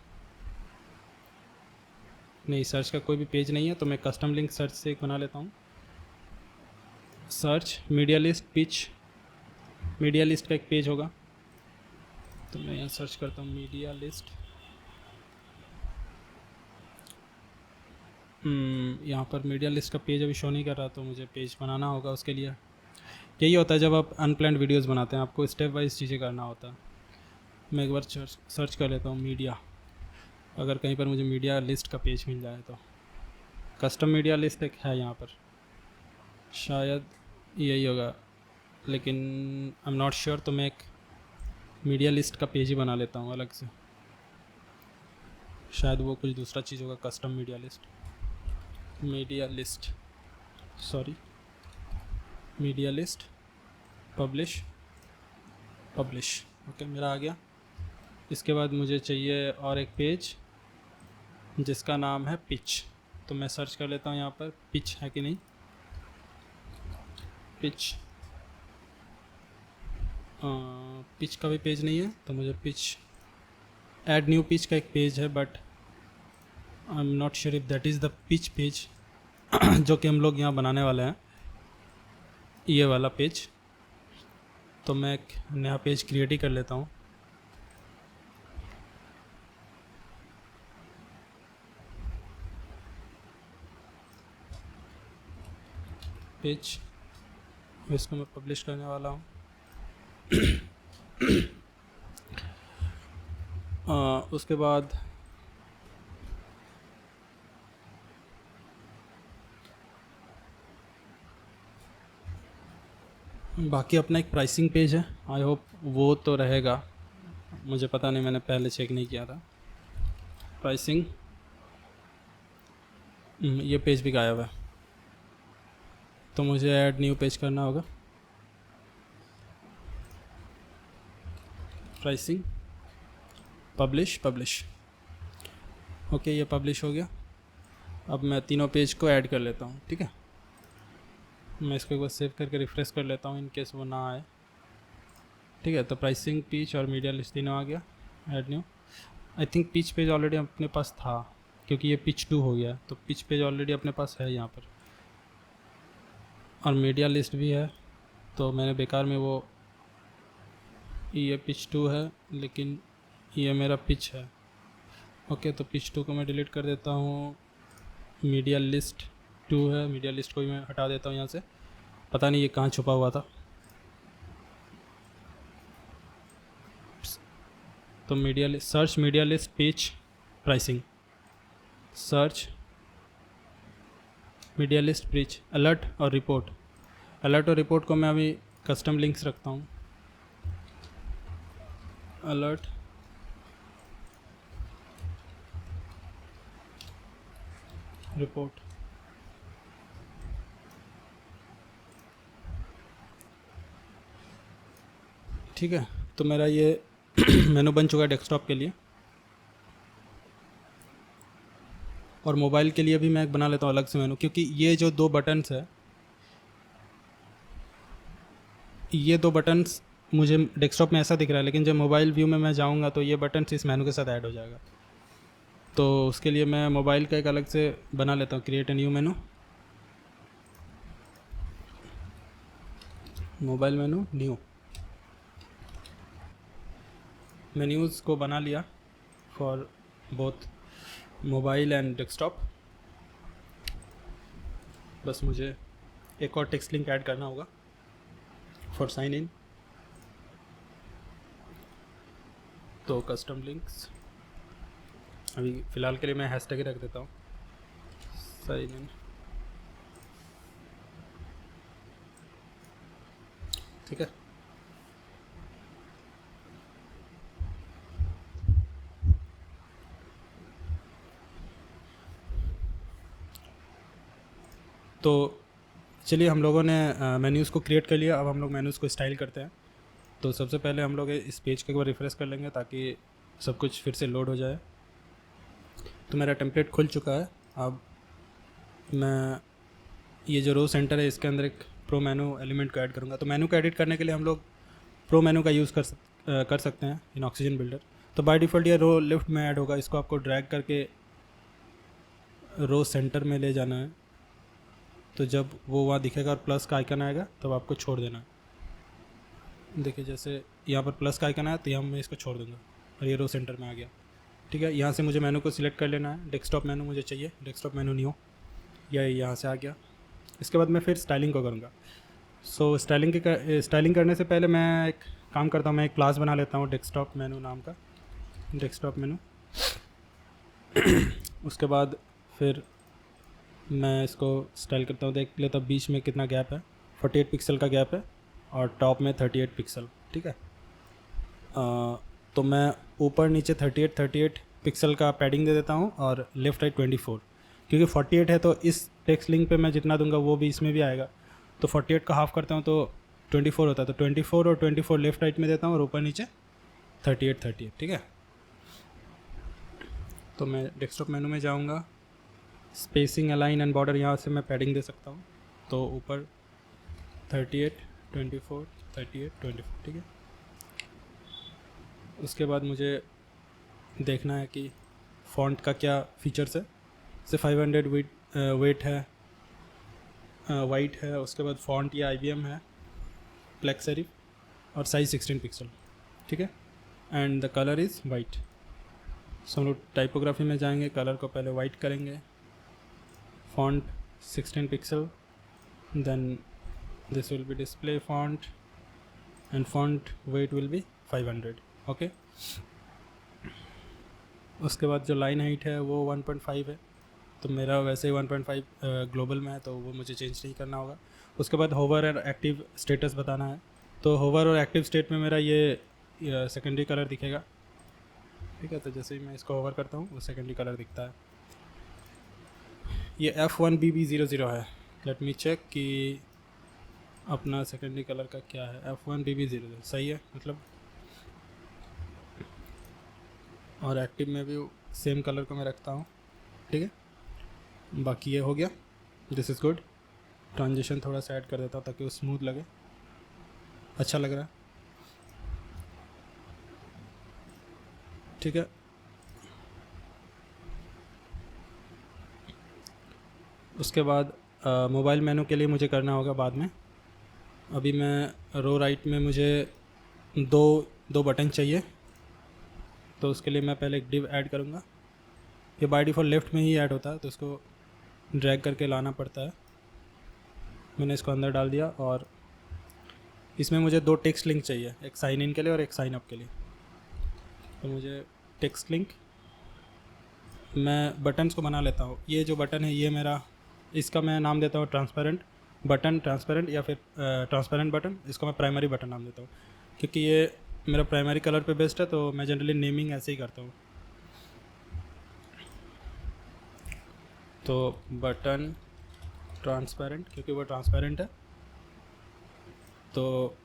नहीं, सर्च का कोई भी पेज नहीं है, तो मैं कस्टम लिंक सर्च से एक बना लेता हूँ। Search, media list, pitch, media list का एक पेज होगा, तो मैं यहाँ सर्च करता हूँ मीडिया लिस्ट। यहाँ पर मीडिया लिस्ट का पेज अभी शो नहीं कर रहा, तो मुझे पेज बनाना होगा उसके लिए। यही होता है जब आप अनप्लान्ड वीडियोस बनाते हैं, आपको स्टेप वाइज चीज़ें करना होता है। मैं एक बार सर्च कर लेता हूँ मीडिया, अगर कहीं पर मुझे मीडिया लिस्ट का पेज मिल जाए तो। कस्टम मीडिया लिस्ट एक है यहाँ पर, शायद यही होगा, लेकिन आई एम नॉट श्योर। तो मैं एक मीडिया लिस्ट का पेज ही बना लेता हूँ अलग से, शायद वो कुछ दूसरा चीज़ होगा। Custom media list, sorry, media list, publish. Okay, मेरा आ गया। इसके बाद मुझे चाहिए और एक पेज जिसका नाम है पिच। तो मैं सर्च कर लेता हूँ यहाँ पर पिच है कि नहीं। पिच का भी पेज नहीं है, तो मुझे पिच, ऐड न्यू पिच का एक पेज है, but I am not sure if that is the pitch page जो कि हम लोग यहाँ बनाने वाले हैं, ये वाला पेज। तो मैं एक नया पेज क्रिएट ही कर लेता हूँ। पेज, इसको मैं पब्लिश करने वाला हूँ। उसके बाद बाकी अपना एक प्राइसिंग पेज है, आई होप वो तो रहेगा, मुझे पता नहीं, मैंने पहले चेक नहीं किया था। प्राइसिंग, ये पेज भी गायब है, तो मुझे ऐड न्यू पेज करना होगा। Pricing, publish. ओके, ये पब्लिश हो गया। अब मैं तीनों पेज को ऐड कर लेता हूँ, ठीक है। मैं इसको एक बार सेव करके रिफ्रेश कर लेता हूँ इन केस वो ना आए, ठीक है। तो प्राइसिंग, पिच और मीडिया लिस्ट तीनों आ गया। Add new, I think pitch page already अपने पास था, क्योंकि ये पिच 2 हो गया, तो पिच पेज ऑलरेडी अपने पास है यहाँ पर, और मीडिया लिस्ट भी है। तो मैंने बेकार में वो, ये पिच 2 है लेकिन ये मेरा पिच है। ओके, तो पिच 2 को मैं डिलीट कर देता हूँ। मीडिया लिस्ट 2 है, मीडिया लिस्ट को भी मैं हटा देता हूँ यहाँ से, पता नहीं ये कहाँ छुपा हुआ था। तो search media list pitch pricing, search media list pitch, alert और रिपोर्ट। अलर्ट और रिपोर्ट को मैं अभी कस्टम लिंक्स रखता हूँ। अलर्ट, रिपोर्ट, ठीक है। तो मेरा ये मेनू बन चुका है डेस्कटॉप के लिए, और मोबाइल के लिए भी मैं एक बना लेता हूँ अलग से मेनू, क्योंकि ये जो 2 बटन्स है, ये 2 बटन्स मुझे डेस्कटॉप में ऐसा दिख रहा है, लेकिन जब मोबाइल व्यू में मैं जाऊँगा तो ये बटन्स इस मेनू के साथ ऐड हो जाएगा। तो उसके लिए मैं मोबाइल का एक अलग से बना लेता हूँ, create a new menu, mobile menu new. Menus को बना लिया for both mobile and desktop. बस मुझे एक और टेक्स्ट लिंक ऐड करना होगा फॉर साइन इन। तो कस्टम लिंक्स, अभी फ़िलहाल के लिए मैं हैशटैग ही रख देता हूँ, साइन इन, ठीक है। तो चलिए, हम लोगों ने मेन्यूज़ को क्रिएट कर लिया। अब हम लोग मेन्यूज़ को स्टाइल करते हैं। तो सबसे पहले हम लोग इस पेज को एक बार रिफ़्रेश कर लेंगे ताकि सब कुछ फिर से लोड हो जाए। तो मेरा टेम्पलेट खुल चुका है। अब मैं ये जो रो सेंटर है इसके अंदर एक प्रो मेनू एलिमेंट को ऐड करूँगा। तो मेनू को एडिट करने के लिए हम लोग प्रो मेनू का यूज़ कर सकते हैं इन ऑक्सीजन बिल्डर। तो बाय डिफ़ॉल्ट ये रो लेफ्ट में ऐड होगा, इसको आपको ड्रैग करके रो सेंटर में ले जाना है। तो जब वो वहाँ दिखेगा और प्लस का आइकन आएगा तब आपको छोड़ देना है। देखिए, जैसे यहाँ पर प्लस का आइकन आया तो यहाँ मैं इसको छोड़ दूँगा और ये रो सेंटर में आ गया, ठीक है। यहाँ से मुझे मेनू को सिलेक्ट कर लेना है, डेस्कटॉप मेनू मुझे चाहिए, डेस्कटॉप मेनू न्यू, या यहाँ से आ गया। इसके बाद मैं फिर स्टाइलिंग को करूँगा। स्टाइलिंग करने से पहले मैं एक काम करता हूँ, मैं एक क्लास बना लेता हूँ डेस्कटॉप मेनू नाम का, डेस्कटॉप मेनू। उसके बाद फिर मैं इसको स्टाइल करता हूँ, देख लेता हूँ बीच में कितना गैप है, 48 पिक्सल का गैप है और टॉप में 38 पिक्सल, ठीक है। तो मैं ऊपर नीचे 38 पिक्सल का पैडिंग दे देता हूँ और लेफ़्ट राइट 24, क्योंकि 48 है तो इस टेक्स्ट लिंक पे मैं जितना दूंगा वो भी इसमें भी आएगा, तो 48 का हाफ करता हूँ तो 24 होता है, तो 24 और 24 लेफ़्ट राइट में देता हूँ और ऊपर नीचे 38, ठीक है। तो मैं डेस्कटॉप मेनू में जाऊँगा, स्पेसिंग, अलाइन एंड बॉर्डर, यहाँ से मैं पैडिंग दे सकता हूँ, तो ऊपर 38, 24, 38, 24, ठीक है। उसके बाद मुझे देखना है कि फ़ॉन्ट का क्या फीचर्स है, जैसे 500 वेट है, वाइट है, उसके बाद फ़ॉन्ट या IBM है, ब्लैक सेरिफ और साइज़ 16 पिक्सल, ठीक है। And the colour is white. सो हम लोग टाइपोग्राफी में जाएंगे, कलर को पहले वाइट करेंगे, font 16 pixel, then this will be display font and font weight will be 500, okay. उसके बाद जो लाइन हाइट है वो 1.5 है, तो मेरा वैसे ही 1.5 ग्लोबल में है, तो वो मुझे चेंज नहीं करना होगा। उसके बाद होवर और एक्टिव स्टेटस बताना है, तो होवर और एक्टिव स्टेट में मेरा ये सेकेंडरी कलर दिखेगा, ठीक है। तो जैसे ही मैं इसको होवर करता हूँ वो सेकेंडरी कलर दिखता है। ये F1BB00 है, लेट मी चेक कि अपना सेकेंडरी कलर का क्या है। F1BB00 सही है मतलब, और एक्टिव में भी सेम कलर को मैं रखता हूँ, ठीक है। बाकी ये हो गया, दिस इज़ गुड। ट्रांजिशन थोड़ा सा ऐड कर देता हूँ ताकि वो स्मूथ लगे, अच्छा लग रहा है, ठीक है। उसके बाद मोबाइल मेनू के लिए मुझे करना होगा बाद में। अभी मैं रो राइट में मुझे दो बटन चाहिए, तो उसके लिए मैं पहले एक डिव ऐड करूँगा। ये बाय डिफ़ॉल्ट लेफ़्ट में ही ऐड होता है, तो इसको ड्रैग करके लाना पड़ता है। मैंने इसको अंदर डाल दिया और इसमें मुझे 2 टेक्स्ट लिंक चाहिए, एक साइन इन के लिए और एक साइन अप के लिए। तो मुझे टेक्स्ट लिंक, मैं बटन्स को बना लेता हूँ। ये जो बटन है ये मेरा, इसका मैं नाम देता हूँ ट्रांसपेरेंट बटन, ट्रांसपेरेंट या फिर ट्रांसपेरेंट बटन। इसको मैं प्राइमरी बटन नाम देता हूँ, क्योंकि ये मेरा प्राइमरी कलर पे बेस्ड है, तो मैं जनरली नेमिंग ऐसे ही करता हूँ। तो बटन ट्रांसपेरेंट, क्योंकि वो ट्रांसपेरेंट है। तो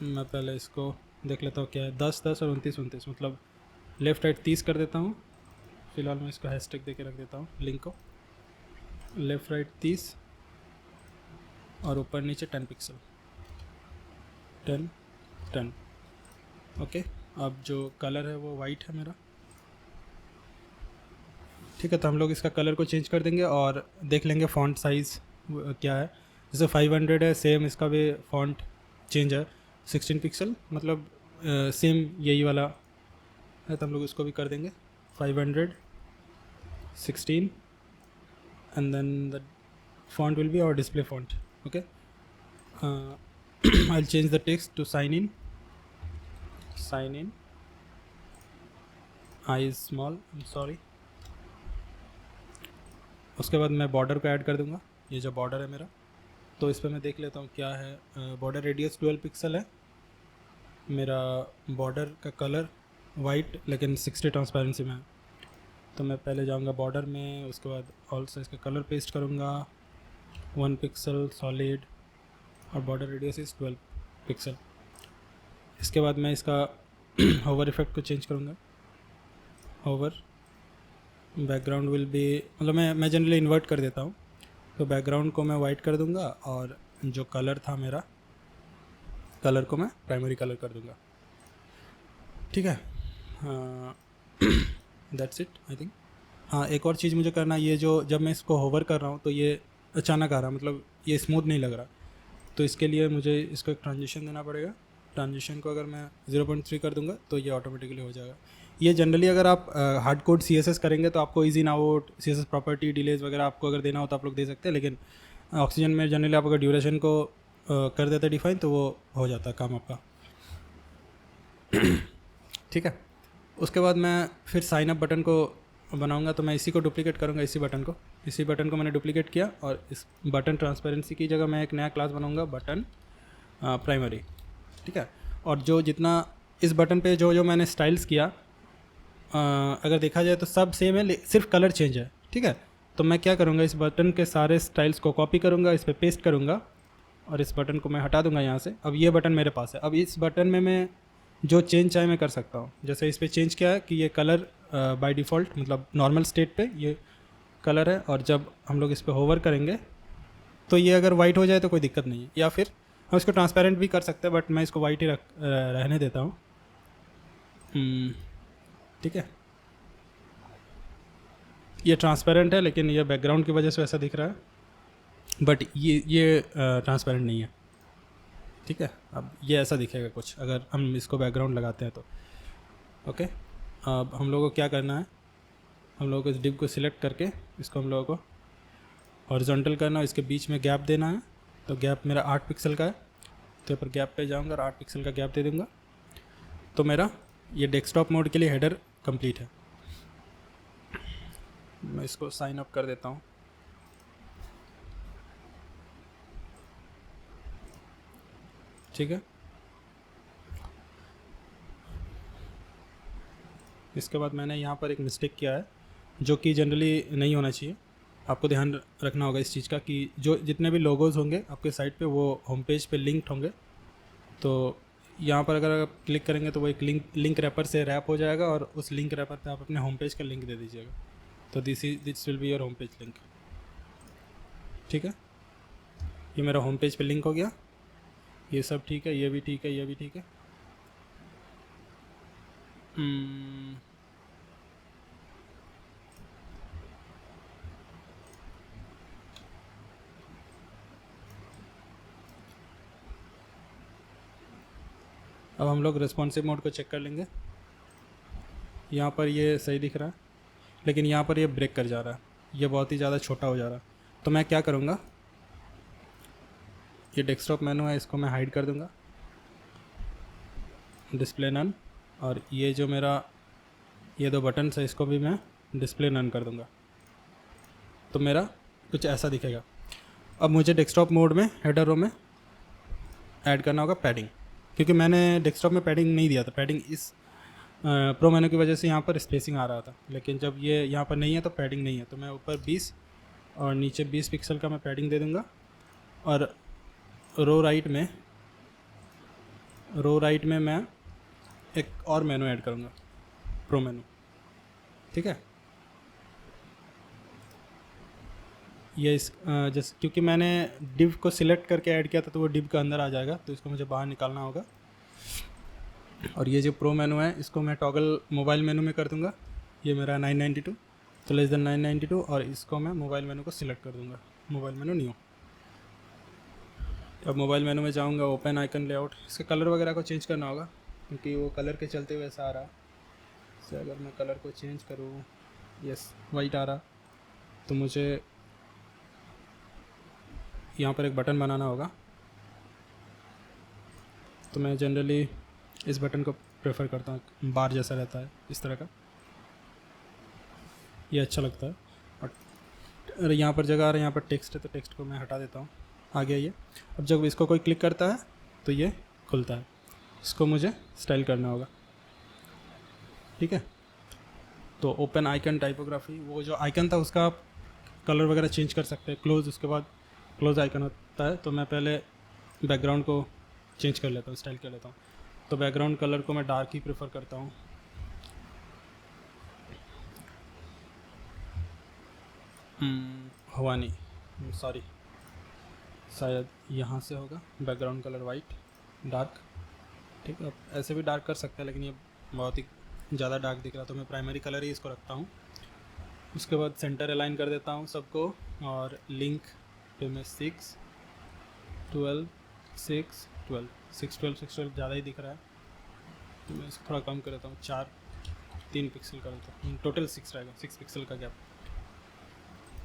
मैं पहले इसको देख लेता हूँ क्या है, 10, 10 और 29, 29, मतलब लेफ़्ट राइट 30 कर देता हूँ। फ़िलहाल मैं इसको हैशटैग दे के रख देता हूँ लिंक को, लेफ़्ट राइट 30 और ऊपर नीचे 10 पिक्सल, 10, 10, ओके। अब जो कलर है वो वाइट है मेरा, ठीक है। तो हम लोग इसका कलर को चेंज कर देंगे और देख लेंगे फ़ॉन्ट साइज़ क्या है। जैसे 500 है, सेम इसका भी फ़ॉन्ट चेंज है 16 पिक्सल, मतलब सेम यही वाला है, तो हम लोग इसको भी कर देंगे 500, 16 and then the font will be our display font, okay. I'll change the text to sign in, I is small, I'm sorry. उसके बाद मैं बॉर्डर को ऐड कर दूंगा, ये जो बॉर्डर है मेरा, तो इस पर मैं देख लेता हूँ क्या है। बॉर्डर रेडियस 12 पिक्सल है, मेरा बॉर्डर का कलर वाइट लेकिन 60 ट्रांसपेरेंसी में है। तो मैं पहले जाऊँगा बॉर्डर में, उसके बाद ऑल्सो इसका कलर पेस्ट करूँगा 1 पिक्सल सॉलिड, और बॉर्डर रेडियस इज़ 12 पिक्सल। इसके बाद मैं इसका होवर इफेक्ट को चेंज करूँगा, होवर बैकग्राउंड विल बी, मतलब मैं जनरली इन्वर्ट कर देता हूँ, तो बैकग्राउंड को मैं वाइट कर दूँगा और जो कलर था मेरा, कलर को मैं प्राइमरी कलर कर दूँगा, ठीक है। That's it I think. हाँ, एक और चीज़ मुझे करना, ये जो जब मैं इसको होवर कर रहा हूँ तो ये अचानक आ रहा, मतलब ये स्मूथ नहीं लग रहा, तो इसके लिए मुझे इसको एक ट्रांजिशन देना पड़ेगा। ट्रांजिशन को अगर मैं 0.3 कर दूंगा तो ये ऑटोमेटिकली हो जाएगा। ये जनरली अगर आप हार्ड कोड CSS करेंगे तो आपको इजी ना हो, CSS प्रॉपर्टी डिलेज वगैरह आपको अगर देना हो तो आप लोग दे सकते हैं, लेकिन ऑक्सीजन में जनरली आप अगर ड्यूरेशन को कर देते डिफाइन तो वो हो जाता है काम आपका। ठीक है, उसके बाद मैं फिर साइन अप बटन को बनाऊंगा, तो मैं इसी को डुप्लीकेट करूंगा, इसी बटन को मैंने डुप्लीकेट किया, और इस बटन ट्रांसपेरेंसी की जगह मैं एक नया क्लास बनाऊंगा बटन प्राइमरी। ठीक है, और जो जितना इस बटन पे जो जो मैंने स्टाइल्स किया, अगर देखा जाए तो सब सेम है, सिर्फ कलर चेंज है। ठीक है, तो मैं क्या करूँगा, इस बटन के सारे स्टाइल्स को कॉपी करूँगा, इस पर पेस्ट करूँगा, और इस बटन को मैं हटा दूंगा यहाँ से। अब ये बटन मेरे पास है, अब इस बटन में मैं जो चेंज चाहे मैं कर सकता हूँ। जैसे इस पर चेंज किया है कि ये कलर बाय डिफ़ॉल्ट मतलब नॉर्मल स्टेट पे ये कलर है, और जब हम लोग इस पर होवर करेंगे तो ये अगर वाइट हो जाए तो कोई दिक्कत नहीं है, या फिर हम इसको ट्रांसपेरेंट भी कर सकते हैं, बट मैं इसको वाइट ही रहने देता हूँ। ठीक है, ये ट्रांसपेरेंट है, लेकिन ये बैकग्राउंड की वजह से ऐसा दिख रहा है, बट ये ट्रांसपेरेंट नहीं है। ठीक है, अब ये ऐसा दिखेगा कुछ अगर हम इसको बैकग्राउंड लगाते हैं तो। ओके, अब हम लोगों को क्या करना है, हम लोगों को इस डिव को सिलेक्ट करके इसको हम लोगों को हॉरिजॉन्टल करना है, इसके बीच में गैप देना है। तो गैप मेरा 8 पिक्सल का है, तो पर गैप पे जाऊंगा और 8 पिक्सल का गैप दे दूंगा, तो मेरा ये डेस्कटॉप मोड के लिए हेडर कंप्लीट है। मैं इसको साइन अप कर देता हूँ। ठीक है, इसके बाद मैंने यहाँ पर एक मिस्टेक किया है, जो कि जनरली नहीं होना चाहिए। आपको ध्यान रखना होगा इस चीज़ का कि जो जितने भी लोगोज़ होंगे आपके साइट पे वो होम पेज पे लिंक्ड होंगे। तो यहाँ पर अगर आप क्लिक करेंगे तो वो एक लिंक रैपर से रैप हो जाएगा, और उस लिंक रैपर पे आप अपने होम पेज का लिंक दे दीजिएगा। तो this will be your home page link. ठीक है, ये मेरा होम पेज पे लिंक हो गया, ये सब ठीक है, ये भी ठीक है, ये भी ठीक है। अब हम लोग रिस्पॉन्सिव मोड को चेक कर लेंगे। यहाँ पर ये सही दिख रहा है, लेकिन यहाँ पर ये ब्रेक कर जा रहा है, ये बहुत ही ज़्यादा छोटा हो जा रहा है। तो मैं क्या करूँगा, ये डेस्कटॉप मेनू है, इसको मैं हाइड कर दूँगा, डिस्प्ले नन, और ये जो मेरा ये 2 बटन है इसको भी मैं डिस्प्ले नन कर दूँगा। तो मेरा कुछ ऐसा दिखेगा। अब मुझे डेस्कटॉप मोड में हेडर रो में ऐड करना होगा पैडिंग, क्योंकि मैंने डेस्कटॉप में पैडिंग नहीं दिया था। पैडिंग इस प्रो मेनू की वजह से यहाँ पर स्पेसिंग आ रहा था, लेकिन जब ये यहाँ पर नहीं है तो पैडिंग नहीं है। तो मैं ऊपर 20 और नीचे 20 पिक्सल का मैं पैडिंग दे दूँगा, और रो राइट में मैं एक और मेनू ऐड करूँगा, प्रो मेनू। ठीक है, ये इस जैसे क्योंकि मैंने डिव को सिलेक्ट करके ऐड किया था तो वो डिव के अंदर आ जाएगा, तो इसको मुझे बाहर निकालना होगा। और ये जो प्रो मेनू है इसको मैं टॉगल मोबाइल मेनू में कर दूंगा। ये मेरा 992 तो लेस देन 992, और इसको मैं मोबाइल मेनू को सिलेक्ट कर दूंगा, मोबाइल मेनू न्यू। अब मोबाइल मेनू में जाऊंगा, ओपन आइकन लेआउट, इसके कलर वगैरह को चेंज करना होगा क्योंकि वो कलर के चलते हुए ऐसा आ रहा। से अगर मैं कलर को चेंज करूँ, यस वाइट आ रहा, तो मुझे यहाँ पर एक बटन बनाना होगा। तो मैं जनरली इस बटन को प्रेफर करता हूँ, बार जैसा रहता है इस तरह का, ये अच्छा लगता है। और यहाँ पर जगह आ रहा है, यहाँ पर टेक्स्ट है तो टेक्स्ट को मैं हटा देता हूँ। आ गया ये। अब जब इसको कोई क्लिक करता है तो ये खुलता है, इसको मुझे स्टाइल करना होगा। ठीक है, तो ओपन आइकन टाइपोग्राफी, वो जो आइकन था उसका आप कलर वगैरह चेंज कर सकते हैं। क्लोज, उसके बाद क्लोज आइकन होता है। तो मैं पहले बैकग्राउंड को चेंज कर लेता हूँ, स्टाइल कर लेता हूँ। तो बैकग्राउंड कलर को मैं डार्क ही प्रेफर करता हूँ। हवानी, सॉरी, शायद यहाँ से होगा। Background colour white dark. ठीक है, आप ऐसे भी डार्क कर सकते हैं, लेकिन ये बहुत ही ज़्यादा डार्क दिख रहा, तो मैं प्राइमरी कलर ही इसको रखता हूँ। उसके बाद सेंटर अलाइन कर देता हूँ सबको, और लिंक पे मैं 6 12 6 12 6 12 6 12 ज़्यादा ही दिख रहा है, तो मैं इसको थोड़ा कम कर देता हूँ, 3 पिक्सल कर देता हूँ, टोटल 6 रहेगा, 6 पिक्सल का गैप।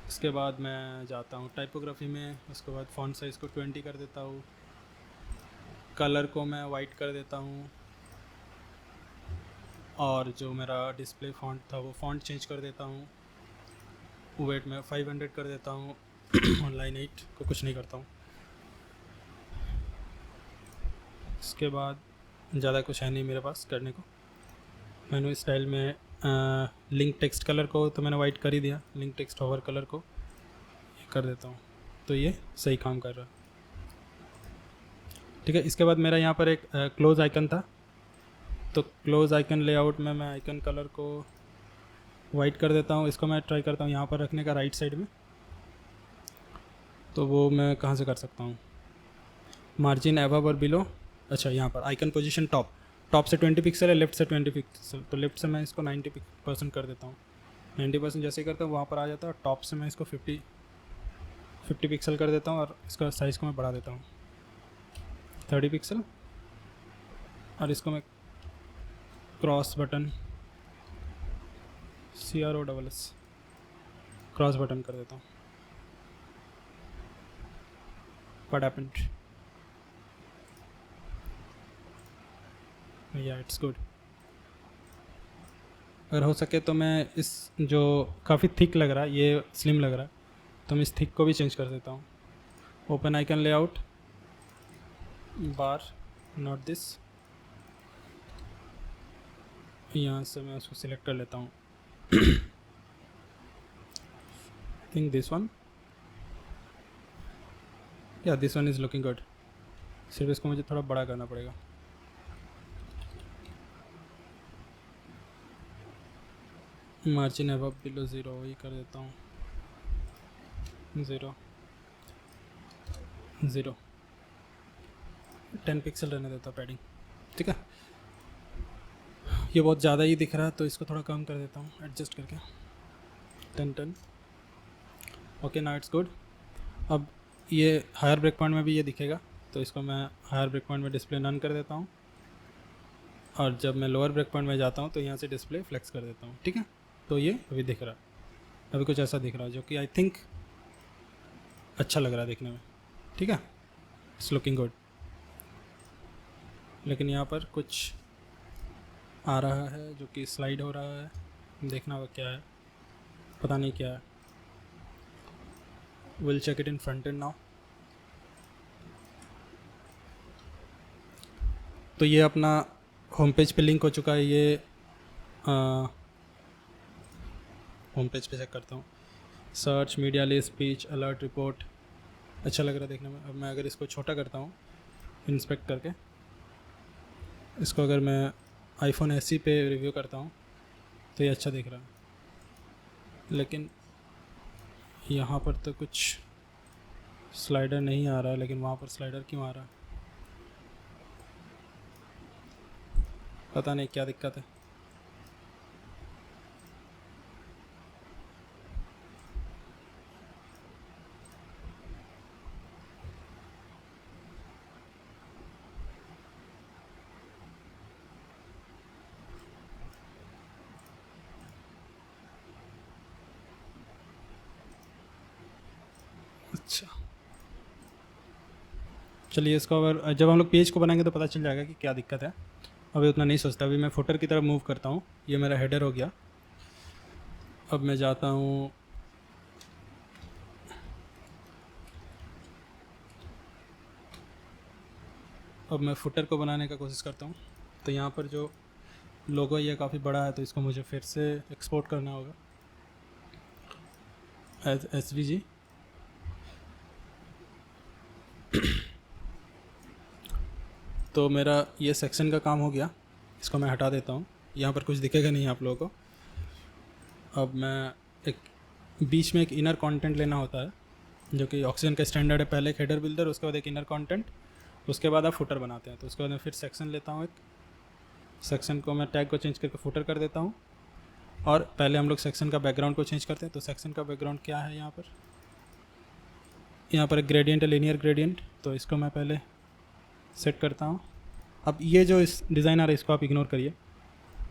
इसके बाद मैं जाता हूँ टाइपोग्राफी में, उसके बाद फ़ॉन्ट साइज़ को 20 कर देता हूँ, कलर को मैं वाइट कर देता हूँ, और जो मेरा डिस्प्ले फॉन्ट था वो फॉन्ट चेंज कर देता हूँ। वेट मैं 500 कर देता हूँ और लाइन 8 को कुछ नहीं करता हूँ। इसके बाद ज़्यादा कुछ है नहीं मेरे पास करने को। मैंने स्टाइल में लिंक टेक्स्ट कलर को तो मैंने वाइट कर ही दिया, लिंक टेक्स्ट होवर कलर को ये कर देता हूँ, तो ये सही काम कर रहा है। ठीक है, इसके बाद मेरा यहाँ पर एक क्लोज आइकन था, तो क्लोज आइकन लेआउट में मैं आइकन कलर को वाइट कर देता हूँ। इसको मैं ट्राई करता हूँ यहाँ पर रखने का राइट साइड में, तो वो मैं कहाँ से कर सकता हूँ, मार्जिन अबव और बिलो। अच्छा, यहाँ पर आइकन पोजीशन टॉप से 20 पिक्सल है, लेफ्ट से 20 पिक्सल, तो लेफ्ट से मैं इसको 90% कर देता हूँ। 90% जैसे ही करता हूँ वहाँ पर आ जाता है, और टॉप से मैं इसको 50 पिक्सल कर देता हूँ, और इसका साइज़ को मैं बढ़ा देता हूँ 30 पिक्सल, और इसको मैं cross button CROSS cross button कर देता हूँ। What happened? Yeah, it's good. अगर हो सके तो मैं इस जो काफ़ी थिक लग रहा है, ये स्लिम लग रहा है, तो मैं इस थिक को भी चेंज कर देता हूँ। Open icon layout bar, not this, यहाँ से मैं उसको सिलेक्ट कर लेता हूँ। थिंक दिस वन, या this one is looking good. सिर्फ इसको मुझे थोड़ा बड़ा करना पड़ेगा। मार्जिन अबव बिलो 0 वही कर देता हूँ, 0 0 10 पिक्सल रहने देता पैडिंग। ठीक है, ये बहुत ज़्यादा ही दिख रहा है, तो इसको थोड़ा कम कर देता हूँ एडजस्ट करके, 10 ओके, नाउ इट्स गुड। अब ये हायर ब्रेक पॉइंट में भी ये दिखेगा, तो इसको मैं हायर ब्रेक पॉइंट में डिस्प्ले नन कर देता हूँ, और जब मैं लोअर ब्रेक पॉइंट में जाता हूँ तो यहाँ से डिस्प्ले फ्लेक्स कर देता हूँ। ठीक है, तो ये अभी दिख रहा है, अभी कुछ ऐसा दिख रहा है जो कि आई थिंक अच्छा लग रहा है देखने में। ठीक है, इट्स लुकिंग गुड। लेकिन यहाँ पर कुछ आ रहा है जो कि स्लाइड हो रहा है, देखना होगा क्या है, पता नहीं क्या है। Will check it in front end now. तो ये अपना होम पेज पे लिंक हो चुका है। ये होम पेज पे चेक करता हूँ, search, media list, speech, alert, report, अच्छा लग रहा है देखने में। अब मैं अगर इसको छोटा करता हूँ इंस्पेक्ट करके, इसको अगर मैं आईफोन SE पे रिव्यू करता हूँ तो ये अच्छा दिख रहा है, लेकिन यहाँ पर तो कुछ स्लाइडर नहीं आ रहा है, लेकिन वहाँ पर स्लाइडर क्यों आ रहा है, पता नहीं क्या दिक्कत है। अच्छा, चलिए, इसको अगर जब हम लोग पेज को बनाएंगे तो पता चल जाएगा कि क्या दिक्कत है। अभी उतना नहीं सोचता। अभी मैं फुटर की तरफ मूव करता हूँ। ये मेरा हेडर हो गया। अब मैं जाता हूँ अब मैं फुटर को बनाने का कोशिश करता हूँ। तो यहाँ पर जो लोगो है ये काफ़ी बड़ा है, तो इसको मुझे फिर से एक्सपोर्ट करना होगा एज SVG। तो मेरा ये सेक्शन का काम हो गया, इसको मैं हटा देता हूँ। यहाँ पर कुछ दिखेगा नहीं आप लोगों को। अब मैं एक बीच में एक इनर कंटेंट लेना होता है, जो कि ऑक्सीजन का स्टैंडर्ड है। पहले एक हेडर बिल्डर, उसके बाद एक इनर कंटेंट, उसके बाद आप फुटर बनाते हैं। तो उसके बाद मैं फिर सेक्शन लेता हूँ, एक सेक्शन को मैं टैग को चेंज करके फुटर कर देता हूँ। और पहले हम लोग सेक्शन का बैकग्राउंड को चेंज करते हैं। तो सेक्शन का बैकग्राउंड क्या है, यहाँ पर एक ग्रेडियंट है, लीनियर ग्रेडियंट। तो इसको मैं पहले सेट करता हूँ। अब ये जो इस डिज़ाइन आ रहा है इसको आप इग्नोर करिए,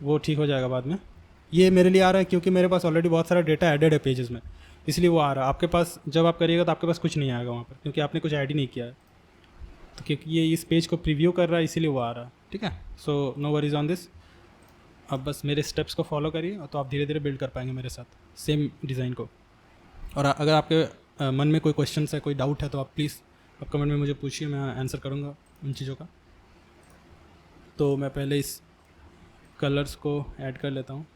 वो ठीक हो जाएगा बाद में। ये मेरे लिए आ रहा है क्योंकि मेरे पास ऑलरेडी बहुत सारा डेटा एडेड है पेजेस में, इसलिए वो आ रहा है। आपके पास जब आप करिएगा तो आपके पास कुछ नहीं आएगा वहाँ पर, क्योंकि आपने कुछ ऐड ही नहीं किया है। तो क्योंकि ये इस पेज को प्रीव्यू कर रहा है इसीलिए वो आ रहा है, ठीक है। So no worries on this. अब बस मेरे स्टेप्स को फॉलो करिए तो आप धीरे धीरे बिल्ड कर पाएंगे मेरे साथ सेम डिज़ाइन को। और अगर आपके मन में कोई क्वेश्चन है, कोई डाउट है, तो आप प्लीज़ आप कमेंट में मुझे पूछिए, मैं आंसर करूँगा उन चीज़ों का। तो मैं पहले इस कलर्स को ऐड कर लेता हूँ।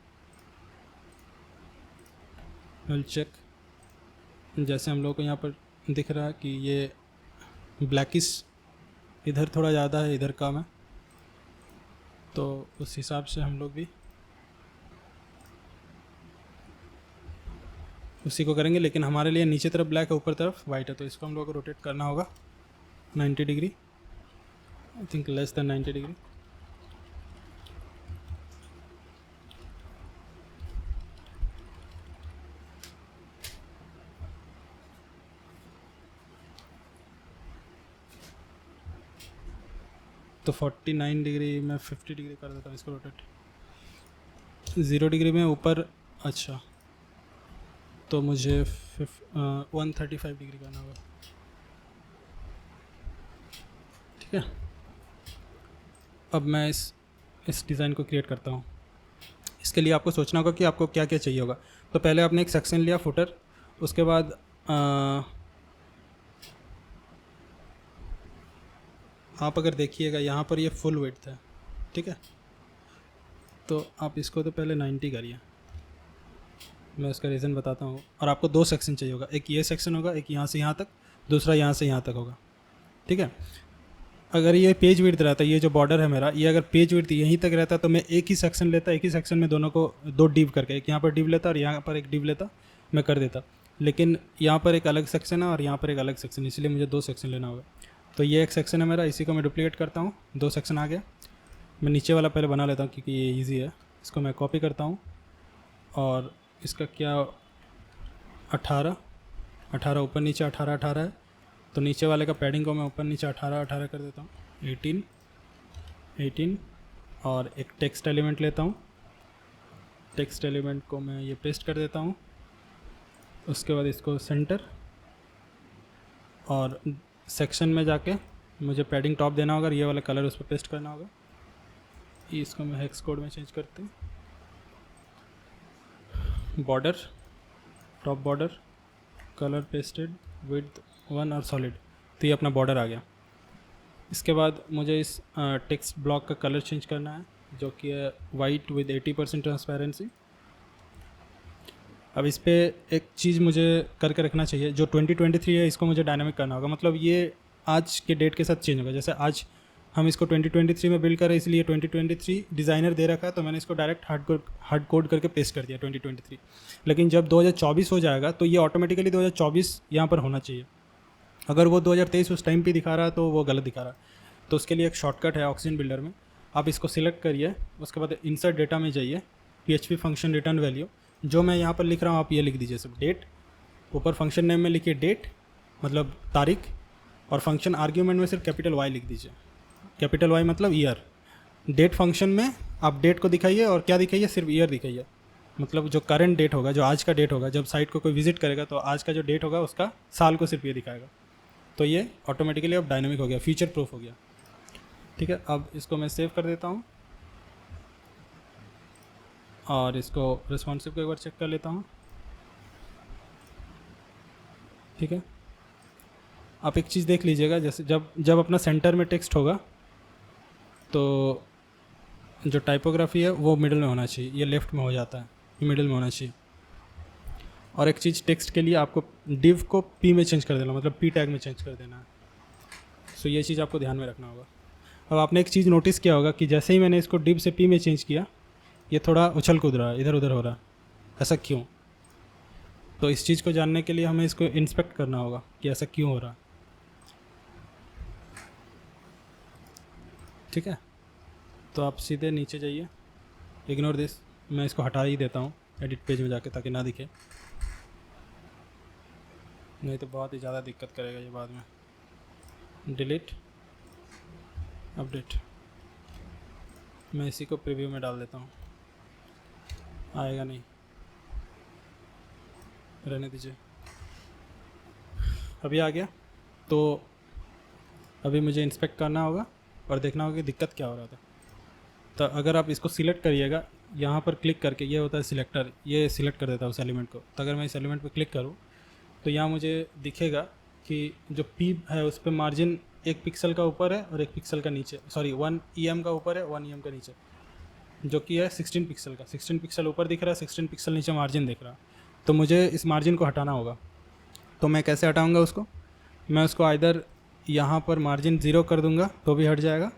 विल चेक, जैसे हम लोग को यहाँ पर दिख रहा है कि ये ब्लैकिश इधर थोड़ा ज़्यादा है, इधर कम है, तो उस हिसाब से हम लोग भी उसी को करेंगे। लेकिन हमारे लिए नीचे तरफ ब्लैक है, ऊपर तरफ वाइट है, तो इसको हम लोग को रोटेट करना होगा 90 degree, I think less than 90 degree. तो 49 डिग्री में 50 डिग्री कर देता हूँ इसको रोटेट। 0 डिग्री में ऊपर, अच्छा, तो मुझे 135 डिग्री करना होगा, ठीक है। अब मैं इस डिज़ाइन को क्रिएट करता हूँ। इसके लिए आपको सोचना होगा कि आपको क्या क्या चाहिए होगा। तो पहले आपने एक सेक्शन लिया फुटर, उसके बाद आप अगर देखिएगा यहाँ पर ये फुल विड्थ है, ठीक है। तो आप इसको तो पहले 90 करिए, मैं उसका रीज़न बताता हूँ। और आपको 2 सेक्शन चाहिए होगा, एक ये सेक्शन होगा, एक यहाँ से यहाँ तक, दूसरा यहाँ से यहाँ तक होगा, ठीक है। अगर ये पेज विड्थ रहता है, ये जो बॉर्डर है मेरा, ये अगर पेज विड्थ यहीं तक रहता तो मैं एक ही सेक्शन लेता, एक ही सेक्शन में दोनों को 2 डिव करके, एक यहाँ पर डिव लेता और यहाँ पर एक डिव लेता, मैं कर देता। लेकिन यहाँ पर एक अलग सेक्शन है और यहाँ पर एक अलग सेक्शन, इसलिए मुझे 2 सेक्शन लेना होगा। तो ये एक सेक्शन है मेरा, इसी को मैं डुप्लीकेट करता हूँ, 2 सेक्शन आ गया। मैं नीचे वाला पहले बना लेता हूँ क्योंकि ये ईजी है। इसको मैं कॉपी करता हूँ और इसका क्या 18 ऊपर नीचे 18 है, तो नीचे वाले का पैडिंग को मैं ऊपर नीचे 18 कर देता हूँ, 18 और एक टेक्स्ट एलिमेंट लेता हूँ, टेक्स्ट एलिमेंट को मैं ये पेस्ट कर देता हूँ। उसके बाद इसको सेंटर और सेक्शन में जाके मुझे पैडिंग टॉप देना होगा, ये वाला कलर उस पर पेस्ट करना होगा। इसको मैं हेक्स कोड में चेंज करते हैं, border, top border, colour pasted, width 1 और सॉलिड, तो ये अपना बॉर्डर आ गया। इसके बाद मुझे इस टेक्स्ट ब्लॉक का कलर चेंज करना है, जो कि है वाइट विद 80% ट्रांसपेरेंसी। अब इस पर एक चीज़ मुझे करके रखना चाहिए, जो 2023 है इसको मुझे डायनामिक करना होगा, मतलब ये आज के डेट के साथ चेंज होगा। जैसे आज हम इसको 2023 में बिल्ड कर रहे हैं, इसलिए 2023 डिज़ाइनर दे रखा है, तो मैंने इसको डायरेक्ट हार्ड कोड करके पेस्ट कर दिया 2023। लेकिन जब 2024 हो जाएगा तो ये ऑटोमेटिकली 2024 यहाँ पर होना चाहिए। अगर वो 2023 उस टाइम पे दिखा रहा है तो वो गलत दिखा रहा है। तो उसके लिए एक शॉर्टकट है ऑक्सीजन बिल्डर में, आप इसको सिलेक्ट करिए, उसके बाद इंसर्ट डेटा में जाइए, PHP फंक्शन रिटर्न वैल्यू, जो मैं यहाँ पर लिख रहा हूँ आप ये लिख दीजिए सब, डेट, ऊपर फंक्शन नेम में लिखिए डेट मतलब तारीख, और फंक्शन आर्ग्यूमेंट में सिर्फ कैपिटल Y लिख दीजिए, कैपिटल Y मतलब ईयर। डेट फंक्शन में आप डेट को दिखाइए और क्या दिखाइए, सिर्फ ईयर दिखाइए, मतलब जो करंट डेट होगा, जो आज का डेट होगा, जब साइट को कोई विजिट करेगा तो आज का जो डेट होगा उसका साल को सिर्फ ये दिखाएगा। तो ये ऑटोमेटिकली अब डायनामिक हो गया, फीचर प्रूफ हो गया, ठीक है। अब इसको मैं सेव कर देता हूँ और इसको रिस्पॉन्सिव को एक बार चेक कर लेता हूँ, ठीक है। आप एक चीज़ देख लीजिएगा, जैसे जब अपना सेंटर में टेक्स्ट होगा तो जो टाइपोग्राफी है वो मिडिल में होना चाहिए, ये लेफ्ट में हो जाता है, ये मिडिल में होना चाहिए। और एक चीज़ टेक्स्ट के लिए आपको डिव को P में चेंज कर देना, मतलब P टैग में चेंज कर देना है। सो ये चीज़ आपको ध्यान में रखना होगा। अब आपने एक चीज़ नोटिस किया होगा कि जैसे ही मैंने इसको डिव से P में चेंज किया, ये थोड़ा उछल कूद रहा है, इधर उधर हो रहा है, ऐसा क्यों? तो इस चीज़ को जानने के लिए हमें इसको इंस्पेक्ट करना होगा कि ऐसा क्यों हो रहा है, ठीक है। तो आप सीधे नीचे जाइए, इग्नोर दिस, मैं इसको हटा ही देता हूँ एडिट पेज में जाके, ताकि ना दिखे, नहीं तो बहुत ही ज़्यादा दिक्कत करेगा ये बाद में। डिलीट, अपडेट, मैं इसी को प्रीव्यू में डाल देता हूँ, आएगा नहीं, रहने दीजिए। अभी आ गया। तो अभी मुझे इंस्पेक्ट करना होगा और देखना होगा कि दिक्कत क्या हो रहा था। तो अगर आप इसको सिलेक्ट करिएगा, यहाँ पर क्लिक करके, ये होता है सिलेक्टर, ये सिलेक्ट कर देता है उस एलिमेंट को। तो अगर मैं इस एलिमेंट पर क्लिक करूँ तो यहाँ मुझे दिखेगा कि जो पी है उस पर मार्जिन 1 पिक्सल का ऊपर है और 1 पिक्सल का नीचे, सॉरी 1 EM का ऊपर है, 1 EM का नीचे, जो कि है 16 पिक्सल का। 16 पिक्सल ऊपर दिख रहा है, 16 पिक्सल नीचे मार्जिन दिख रहा है। तो मुझे इस मार्जिन को हटाना होगा। तो मैं कैसे हटाऊंगा उसको? मैं उसको आइदर यहाँ पर मार्जिन 0 कर दूंगा तो भी हट जाएगा,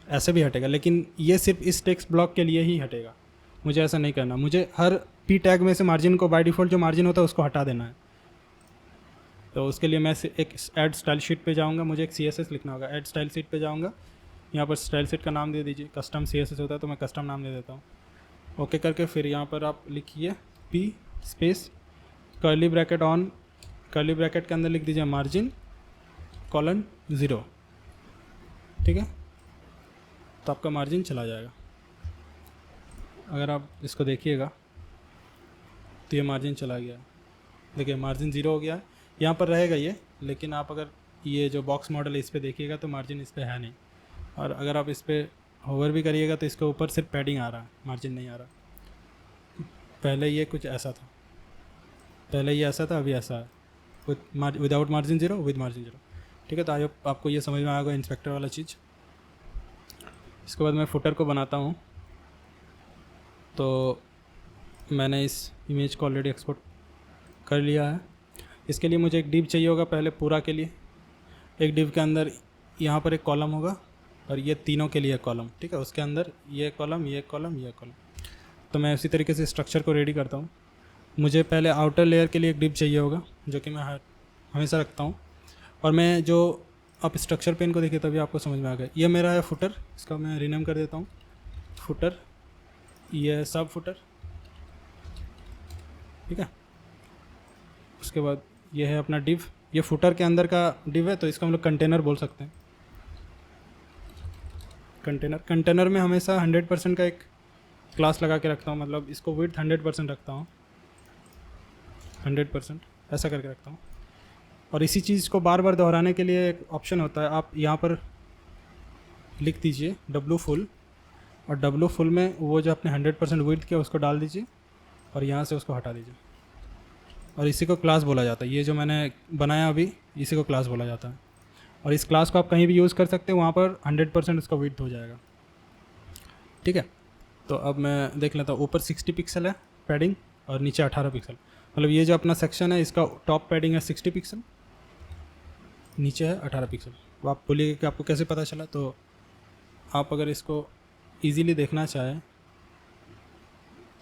ऐसे भी हटेगा, लेकिन ये सिर्फ इस टेक्स्ट ब्लॉक के लिए ही हटेगा। मुझे ऐसा नहीं करना, मुझे हर पी टैग में से मार्जिन को बाय डिफ़ॉल्ट जो मार्जिन होता है उसको हटा देना है। तो उसके लिए मैं एक ऐड स्टाइल शीट पे जाऊंगा, मुझे एक CSS लिखना होगा। ऐड स्टाइल शीट पे जाऊंगा, यहाँ पर स्टाइल शीट का नाम दे दीजिए, कस्टम CSS होता है तो मैं कस्टम नाम दे देता हूँ। ओके करके फिर यहाँ पर आप लिखिए P space curly bracket on, curly bracket के अंदर लिख दीजिए मार्जिन कॉलन 0, ठीक है। तो आपका मार्जिन चला जाएगा। अगर आप इसको देखिएगा तो ये मार्जिन चला गया, देखिए मार्जिन 0 हो गया है। यहाँ पर रहेगा ये, लेकिन आप अगर ये जो बॉक्स मॉडल है इस पर देखिएगा तो मार्जिन इस पर है नहीं। और अगर आप इस पर होवर भी करिएगा तो इसके ऊपर सिर्फ पैडिंग आ रहा है, मार्जिन नहीं आ रहा। पहले ये कुछ ऐसा था, पहले ये ऐसा था, अभी ऐसा है, विदाउट मार्जिन 0, विद मार्जिन 0, ठीक है। तो आई होप आपको ये समझ में आएगा इंस्पेक्टर वाला चीज़। इसके बाद मैं फुटर को बनाता हूँ। तो मैंने इस इमेज को ऑलरेडी एक्सपोर्ट कर लिया है। इसके लिए मुझे एक डिव चाहिए होगा पहले पूरा के लिए। एक डिव के अंदर यहाँ पर एक कॉलम होगा और ये तीनों के लिए कॉलम, ठीक है। उसके अंदर ये कॉलम, ये कॉलम, ये कॉलम। तो मैं उसी तरीके से स्ट्रक्चर को रेडी करता हूँ। मुझे पहले आउटर लेयर के लिए एक डिव चाहिए होगा, जो कि मैं हमेशा रखता हूँ। और मैं जो आप स्ट्रक्चर पेन को देखिए तभी आपको समझ में आ गया। ये मेरा है फुटर, इसका मैं रीनेम कर देता हूँ फुटर। ये है सब फुटर, ठीक है। उसके बाद ये है अपना डिव, ये फुटर के अंदर का डिव है, तो इसको हम लोग कंटेनर बोल सकते हैं। कंटेनर में हमेशा 100% का एक क्लास लगा के रखता हूँ, मतलब इसको विड्थ 100% रखता हूँ, 100% ऐसा करके रखता हूँ। और इसी चीज़ को बार बार दोहराने के लिए एक ऑप्शन होता है, आप यहाँ पर लिख दीजिए W फुल, और W फुल में वो जो आपने 100% विड्थ किया उसको डाल दीजिए और यहाँ से उसको हटा दीजिए। और इसी को क्लास बोला जाता है। ये जो मैंने बनाया अभी, इसी को क्लास बोला जाता है। और इस क्लास को आप कहीं भी यूज़ कर सकते हैं, वहाँ पर 100% उसका विड्थ हो जाएगा, ठीक है। तो अब मैं देख लेता हूँ। ऊपर 60 पिक्सल है पैडिंग और नीचे 18 पिक्सल, मतलब ये जो अपना सेक्शन है इसका टॉप पैडिंग है 60 पिक्सल, नीचे है 18 पिक्सल। तो आप बोलिए कि आपको कैसे पता चला। तो आप अगर इसको ईज़िली देखना चाहें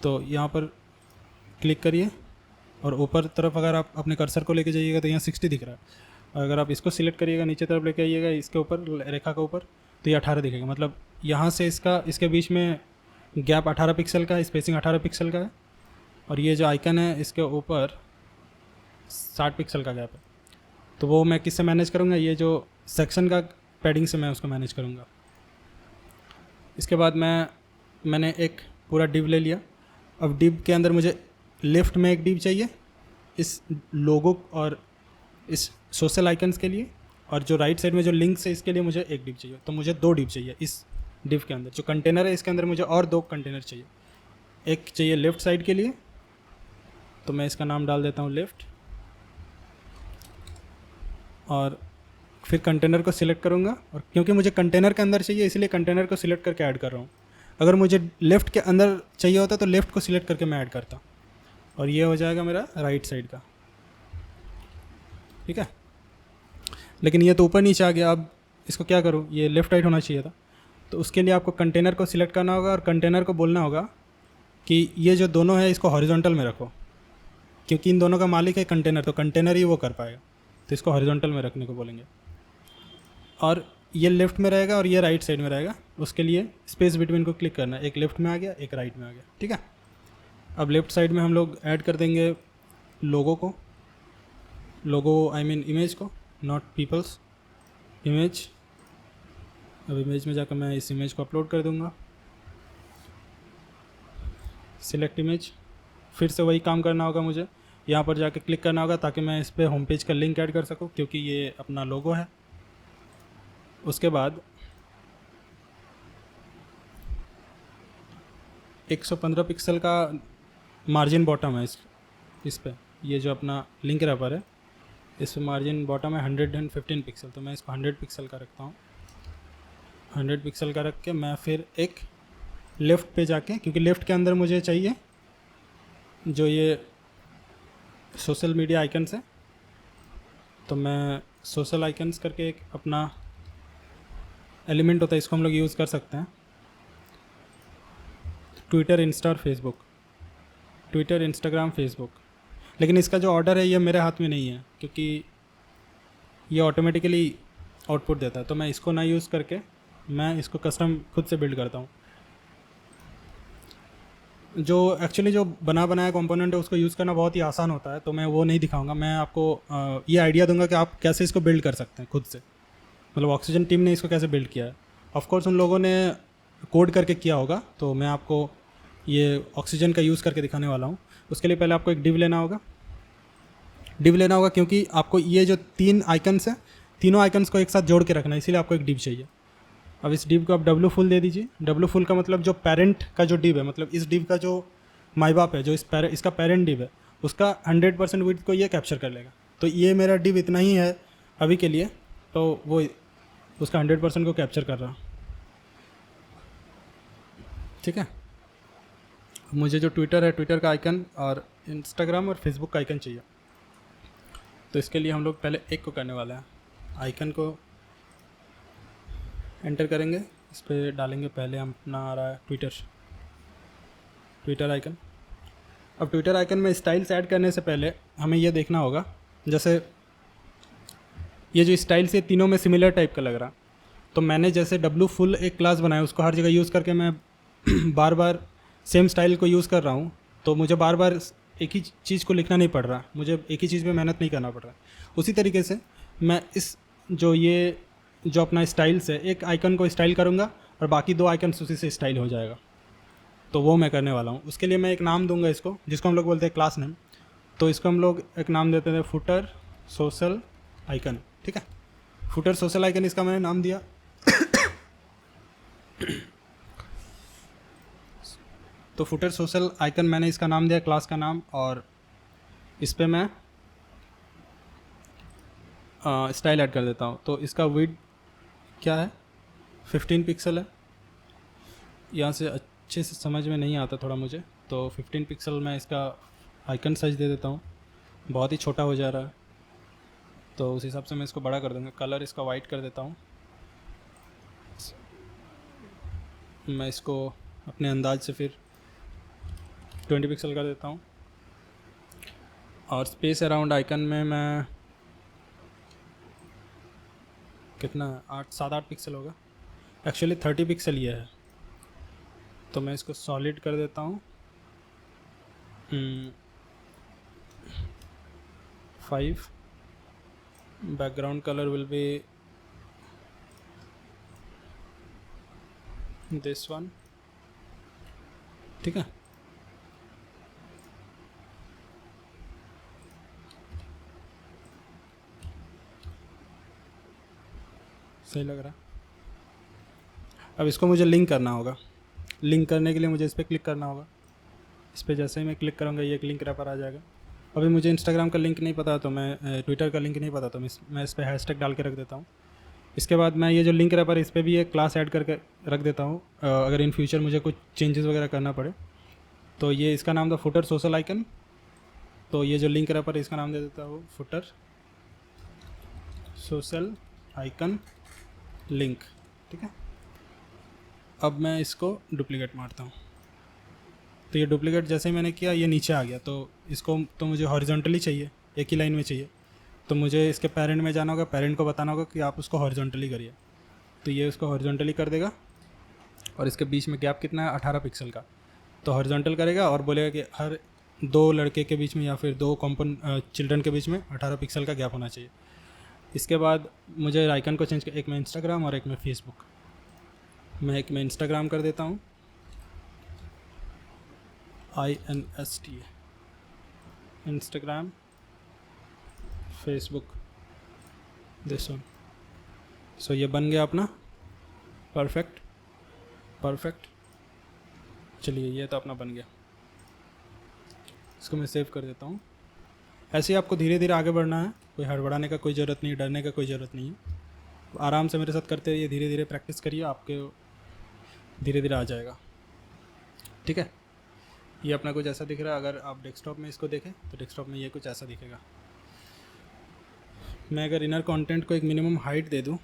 तो यहाँ पर क्लिक करिए और ऊपर तरफ अगर आप अपने कर्सर को लेके जाइएगा तो यहाँ 60 दिख रहा है। अगर आप इसको सिलेक्ट करिएगा, नीचे तरफ लेके आइएगा इसके ऊपर, रेखा के ऊपर, तो ये 18 दिखेगा। मतलब यहाँ से इसके बीच में गैप 18 पिक्सल का है, स्पेसिंग 18 पिक्सल का है। और ये जो आइकन है इसके ऊपर 60 पिक्सल का गैप है। तो वो मैं किससे मैनेज करूँगा? ये जो सेक्शन का पैडिंग से मैं उसको मैनेज करूँगा। इसके बाद मैंने एक पूरा डिव ले लिया। अब डिव के अंदर मुझे लेफ़्ट में एक डिव चाहिए इस लोगो और इस सोशल आइकन्स के लिए, और जो राइट साइड में जो लिंक्स है इसके लिए मुझे एक डिव चाहिए। तो मुझे 2 डिव चाहिए इस डिव के अंदर। जो कंटेनर है इसके अंदर मुझे और 2 कंटेनर चाहिए। एक चाहिए लेफ़्ट साइड के लिए, तो मैं इसका नाम डाल देता हूँ लेफ़्ट, और फिर कंटेनर को सिलेक्ट करूँगा। और क्योंकि मुझे कंटेनर के अंदर चाहिए इसलिए कंटेनर को सिलेक्ट करके ऐड कर रहा हूँ। अगर मुझे लेफ़्ट के अंदर चाहिए होता तो लेफ़्ट को सिलेक्ट करके मैं ऐड करता, और ये हो जाएगा मेरा राइट साइड का, ठीक है। लेकिन ये तो ऊपर नीचे आ गया। अब इसको क्या करूँ? ये लेफ़्ट राइट होना चाहिए था। तो उसके लिए आपको कंटेनर को सिलेक्ट करना होगा और कंटेनर को बोलना होगा कि ये जो दोनों है इसको हॉरिजॉन्टल में रखो, क्योंकि इन दोनों का मालिक है कंटेनर, तो कंटेनर ही वो कर पाएगा। तो इसको हॉरिजॉन्टल में रखने को बोलेंगे। और ये लेफ़्ट में रहेगा और ये राइट साइड में रहेगा। उसके लिए स्पेस बिटवीन को क्लिक करना है। एक लेफ़्ट में आ गया, एक राइट में आ गया, ठीक है। अब लेफ़्ट साइड में हम लोग ऐड कर देंगे लोगो को, लोगो आई मीन इमेज को, नॉट पीपल्स, इमेज। अब इमेज में जाकर मैं इस इमेज को अपलोड कर दूंगा। सिलेक्ट इमेज, फिर से वही काम करना होगा मुझे। यहाँ पर जाके क्लिक करना होगा ताकि मैं इस पर होम पेज का लिंक ऐड कर सकूँ, क्योंकि ये अपना लोगो है। उसके बाद 115 पिक्सल का मार्जिन बॉटम है इस पे, ये जो अपना लिंक रैपर है इस पे मार्जिन बॉटम है 115 पिक्सल, तो मैं इसको 100 पिक्सल का रखता हूँ। 100 पिक्सल का रख के मैं फिर एक लेफ़्ट पे जाके, क्योंकि लेफ़्ट के अंदर मुझे चाहिए जो ये सोशल मीडिया आइकन्स है, तो मैं सोशल आइकन्स करके एक अपना एलिमेंट होता है, इसको हम लोग यूज़ कर सकते हैं। ट्विटर, इंस्टा और फेसबुक, ट्विटर, इंस्टाग्राम, फेसबुक। लेकिन इसका जो ऑर्डर है ये मेरे हाथ में नहीं है, क्योंकि ये ऑटोमेटिकली आउटपुट देता है, तो मैं इसको ना यूज़ करके मैं इसको कस्टम खुद से बिल्ड करता हूँ। जो एक्चुअली जो बना बनाया कंपोनेंट है उसको यूज़ करना बहुत ही आसान होता है, तो मैं वो नहीं दिखाऊंगा। मैं आपको ये आइडिया दूंगा कि आप कैसे इसको बिल्ड कर सकते हैं खुद से, मतलब ऑक्सीजन टीम ने इसको कैसे बिल्ड किया है। ऑफकोर्स उन लोगों ने कोड करके किया होगा, तो मैं आपको ये ऑक्सीजन का यूज़ करके दिखाने वाला हूँ। उसके लिए पहले आपको एक डिव लेना होगा। डिव लेना होगा क्योंकि आपको ये जो 3 आइकन्स हैं, तीनों आइकन्स को एक साथ जोड़ के रखना है, इसीलिए आपको एक डिव चाहिए। अब इस डिव को आप डब्लू फुल दे दीजिए। डब्लू फुल का मतलब जो पेरेंट का जो डिव है, मतलब इस डिव का जो माई बाप है, जो इसका पेरेंट डिव है, उसका 100% विड्थ को ये कैप्चर कर लेगा। तो ये मेरा डिव इतना ही है अभी के लिए, तो वो उसका 100% को कैप्चर कर रहा। ठीक है, मुझे जो ट्विटर है, ट्विटर का आइकन और इंस्टाग्राम और फेसबुक का आइकन चाहिए। तो इसके लिए हम लोग पहले एक को करने वाले हैं। आइकन को एंटर करेंगे, इस पर डालेंगे, पहले हम अपना आ रहा है ट्विटर आइकन। अब ट्विटर आइकन में स्टाइल्स ऐड करने से पहले हमें ये देखना होगा, जैसे ये जो स्टाइल्स ये तीनों में सिमिलर टाइप का लग रहा, तो मैंने जैसे डब्लू फुल एक क्लास बनाया, उसको हर जगह यूज़ करके मैं बार बार सेम स्टाइल को यूज़ कर रहा हूँ, तो मुझे बार बार एक ही चीज़ को लिखना नहीं पड़ रहा, मुझे एक ही चीज़ पे मेहनत नहीं करना पड़ रहा। उसी तरीके से मैं इस जो अपना स्टाइल्स है, एक आइकन को स्टाइल करूँगा और बाकी 2 आइकन्स उसी से स्टाइल हो जाएगा, तो वो मैं करने वाला हूँ। उसके लिए मैं एक नाम दूंगा इसको, जिसको हम लोग बोलते हैं क्लास नेम। तो इसको हम लोग एक नाम देते थे फुटर सोशल आइकन। ठीक है, फुटर सोशल आइकन इसका मैंने नाम दिया। तो फुटर सोशल आइकन मैंने इसका नाम दिया, क्लास का नाम, और इस पर मैं स्टाइल ऐड कर देता हूँ। तो इसका विड्थ क्या है, 15 पिक्सल है। यहाँ से अच्छे से समझ में नहीं आता थोड़ा मुझे, तो 15 पिक्सल मैं इसका आइकन साइज दे देता हूँ। बहुत ही छोटा हो जा रहा है, तो उस हिसाब से मैं इसको बड़ा कर दूँगा। कलर इसका वाइट कर देता हूँ। मैं इसको अपने अंदाज से फिर 20 पिक्सल कर देता हूँ। और स्पेस अराउंड आइकन में मैं कितना, 7-8 पिक्सल होगा। एक्चुअली 30 पिक्सल ये है, तो मैं इसको सॉलिड कर देता हूँ 5। Background colour will be this one. ठीक है, सही लग रहा। अब इसको मुझे लिंक करना होगा। लिंक करने के लिए मुझे इस पर क्लिक करना होगा। इस पर जैसे ही मैं क्लिक करूँगा ये एक लिंक रैपर आ जाएगा। अभी मुझे इंस्टाग्राम का लिंक नहीं पता, तो मैं ट्विटर का लिंक नहीं पता, तो मैं इस पर हैशटैग डाल के रख देता हूँ। इसके बाद मैं ये जो लिंक रैपर इस पर भी एक क्लास ऐड करके रख देता हूँ, अगर इन फ्यूचर मुझे कुछ चेंजेस वगैरह करना पड़े। तो ये इसका नाम था फुटर सोशल आइकन। तो ये जो लिंक रैपर है इसका नाम दे देता हूँ फुटर सोशल आइकन लिंक। ठीक है, अब मैं इसको डुप्लीकेट मारता हूँ। तो ये डुप्लीकेट जैसे ही मैंने किया ये नीचे आ गया, तो इसको तो मुझे हॉरिजॉन्टली चाहिए, एक ही लाइन में चाहिए। तो मुझे इसके पेरेंट में जाना होगा, पेरेंट को बताना होगा कि आप उसको हॉरिजॉन्टली करिए। तो ये उसको हॉरिजॉन्टली कर देगा, और इसके बीच में गैप कितना है, 18 पिक्सल का। तो हॉरिजॉन्टल करेगा और बोलेगा कि हर 2 लड़के के बीच में या फिर 2 चिल्ड्रन के बीच में 18 पिक्सल का गैप होना चाहिए। इसके बाद मुझे आइकन को चेंज कर, एक में इंस्टाग्राम और एक में फेसबुक। मैं एक में इंस्टाग्राम कर देता हूँ, INST, Instagram, Facebook, this one. सो ये बन गया अपना परफेक्ट। चलिए ये तो अपना बन गया, इसको मैं सेव कर देता हूँ। ऐसे ही आपको धीरे धीरे आगे बढ़ना है, कोई हड़बड़ाने का कोई ज़रूरत नहीं, डरने का कोई ज़रूरत नहीं है। आराम से मेरे साथ करते रहिए, धीरे धीरे प्रैक्टिस करिए, आपके धीरे धीरे आ जाएगा। ठीक है, ये अपना कुछ ऐसा दिख रहा है। अगर आप डेस्कटॉप में इसको देखें तो डेस्कटॉप में ये कुछ ऐसा दिखेगा। मैं अगर इनर कंटेंट को एक मिनिमम हाइट दे दूँ,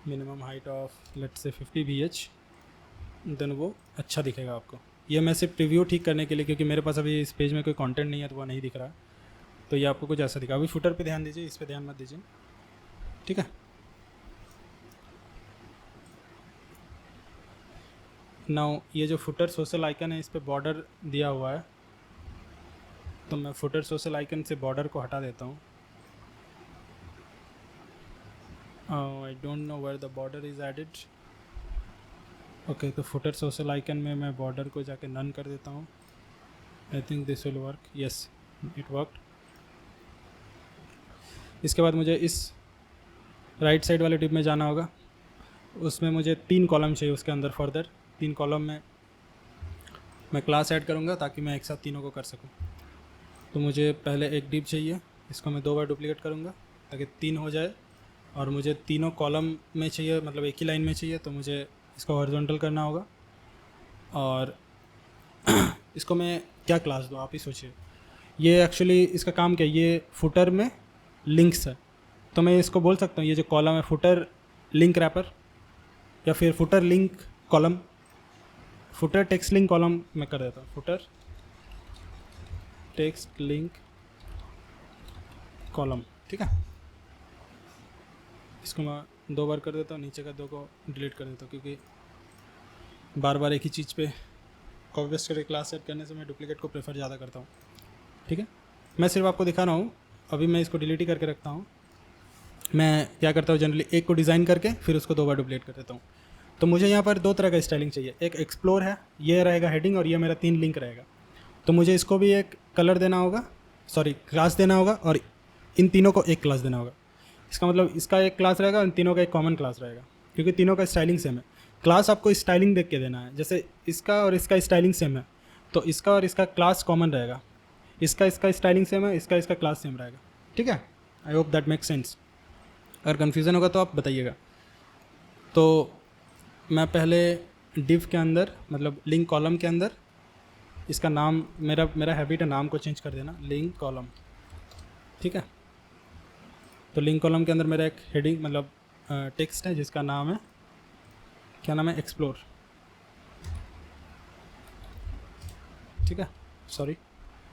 minimum height of let's say 50 VH, then वो अच्छा दिखेगा आपको। ये मैं सिर्फ प्रीव्यू ठीक करने के लिए, क्योंकि मेरे पास अभी इस पेज में कोई कंटेंट नहीं है तो वो नहीं दिख रहा, तो ये आपको कुछ ऐसा दिखा। अभी फुटर पे ध्यान दीजिए, इस पे ध्यान मत दीजिए। ठीक है, नाउ ये जो फुटर सोशल आइकन है, इस पे बॉर्डर दिया हुआ है, तो मैं फुटर सोशल आइकन से बॉर्डर को हटा देता हूँ। I don't know where the border is added. Okay, तो फुटर सोशल आइकन में मैं बॉर्डर को जाके नन कर देता हूँ। I think this will work. Yes, it worked. इसके बाद मुझे इस राइट साइड वाले टिप में जाना होगा, उसमें मुझे 3 कॉलम चाहिए उसके अंदर। फर्दर 3 कॉलम में मैं क्लास ऐड करूँगा ताकि मैं एक साथ तीनों को कर सकूँ। तो मुझे पहले एक डिव चाहिए, इसको मैं 2 बार डुप्लीकेट करूँगा ताकि 3 हो जाए, और मुझे तीनों कॉलम में चाहिए, मतलब एक ही लाइन में चाहिए, तो मुझे इसको हॉरिजॉन्टल करना होगा। और इसको मैं क्या क्लास दूँ, आप ही सोचिए। ये एक्चुअली इसका काम क्या है, ये फुटर में लिंक्स है, तो मैं इसको बोल सकता हूँ ये जो कॉलम है फुटर लिंक रैपर, या फिर footer link column, footer text link column मैं कर देता हूँ। फुटर टेक्स्ट लिंक कॉलम, ठीक है। इसको मैं 2 बार कर देता हूँ, नीचे का 2 को डिलीट कर देता हूँ, क्योंकि बार बार एक ही चीज़ पे कॉपी पेस्ट करके क्लास सेट करने से मैं डुप्लीकेट को प्रेफर ज़्यादा करता हूँ। ठीक है, मैं सिर्फ आपको दिखा रहा हूँ। अभी मैं इसको डिलीट ही करके रखता हूँ। मैं क्या करता हूँ, जनरली एक को डिज़ाइन करके फिर उसको 2 बार डुप्लीकेट कर देता हूँ। तो मुझे यहाँ पर 2 तरह का स्टाइलिंग चाहिए। एक एक्सप्लोर है, ये रहेगा हेडिंग, और ये मेरा 3 लिंक रहेगा। तो मुझे इसको भी एक कलर देना होगा, सॉरी क्लास देना होगा, और इन तीनों को एक क्लास देना होगा। इसका मतलब इसका एक क्लास रहेगा, इन तीनों का एक कॉमन क्लास रहेगा, क्योंकि तीनों का स्टाइलिंग सेम है। क्लास आपको स्टाइलिंग देख के देना है, जैसे इसका और इसका स्टाइलिंग सेम है तो इसका और इसका क्लास कॉमन रहेगा, इसका स्टाइलिंग सेम है, इसका क्लास सेम रहेगा। ठीक है, I hope that make sense. अगर कन्फ्यूज़न होगा तो आप बताइएगा। तो मैं पहले डिव के अंदर, मतलब लिंक कॉलम के अंदर, इसका नाम, मेरा हैबिट है नाम को चेंज कर देना, लिंक कॉलम। ठीक है, तो लिंक कॉलम के अंदर मेरा एक हेडिंग, मतलब टेक्स्ट है जिसका नाम है, क्या नाम है, एक्सप्लोर। ठीक है, सॉरी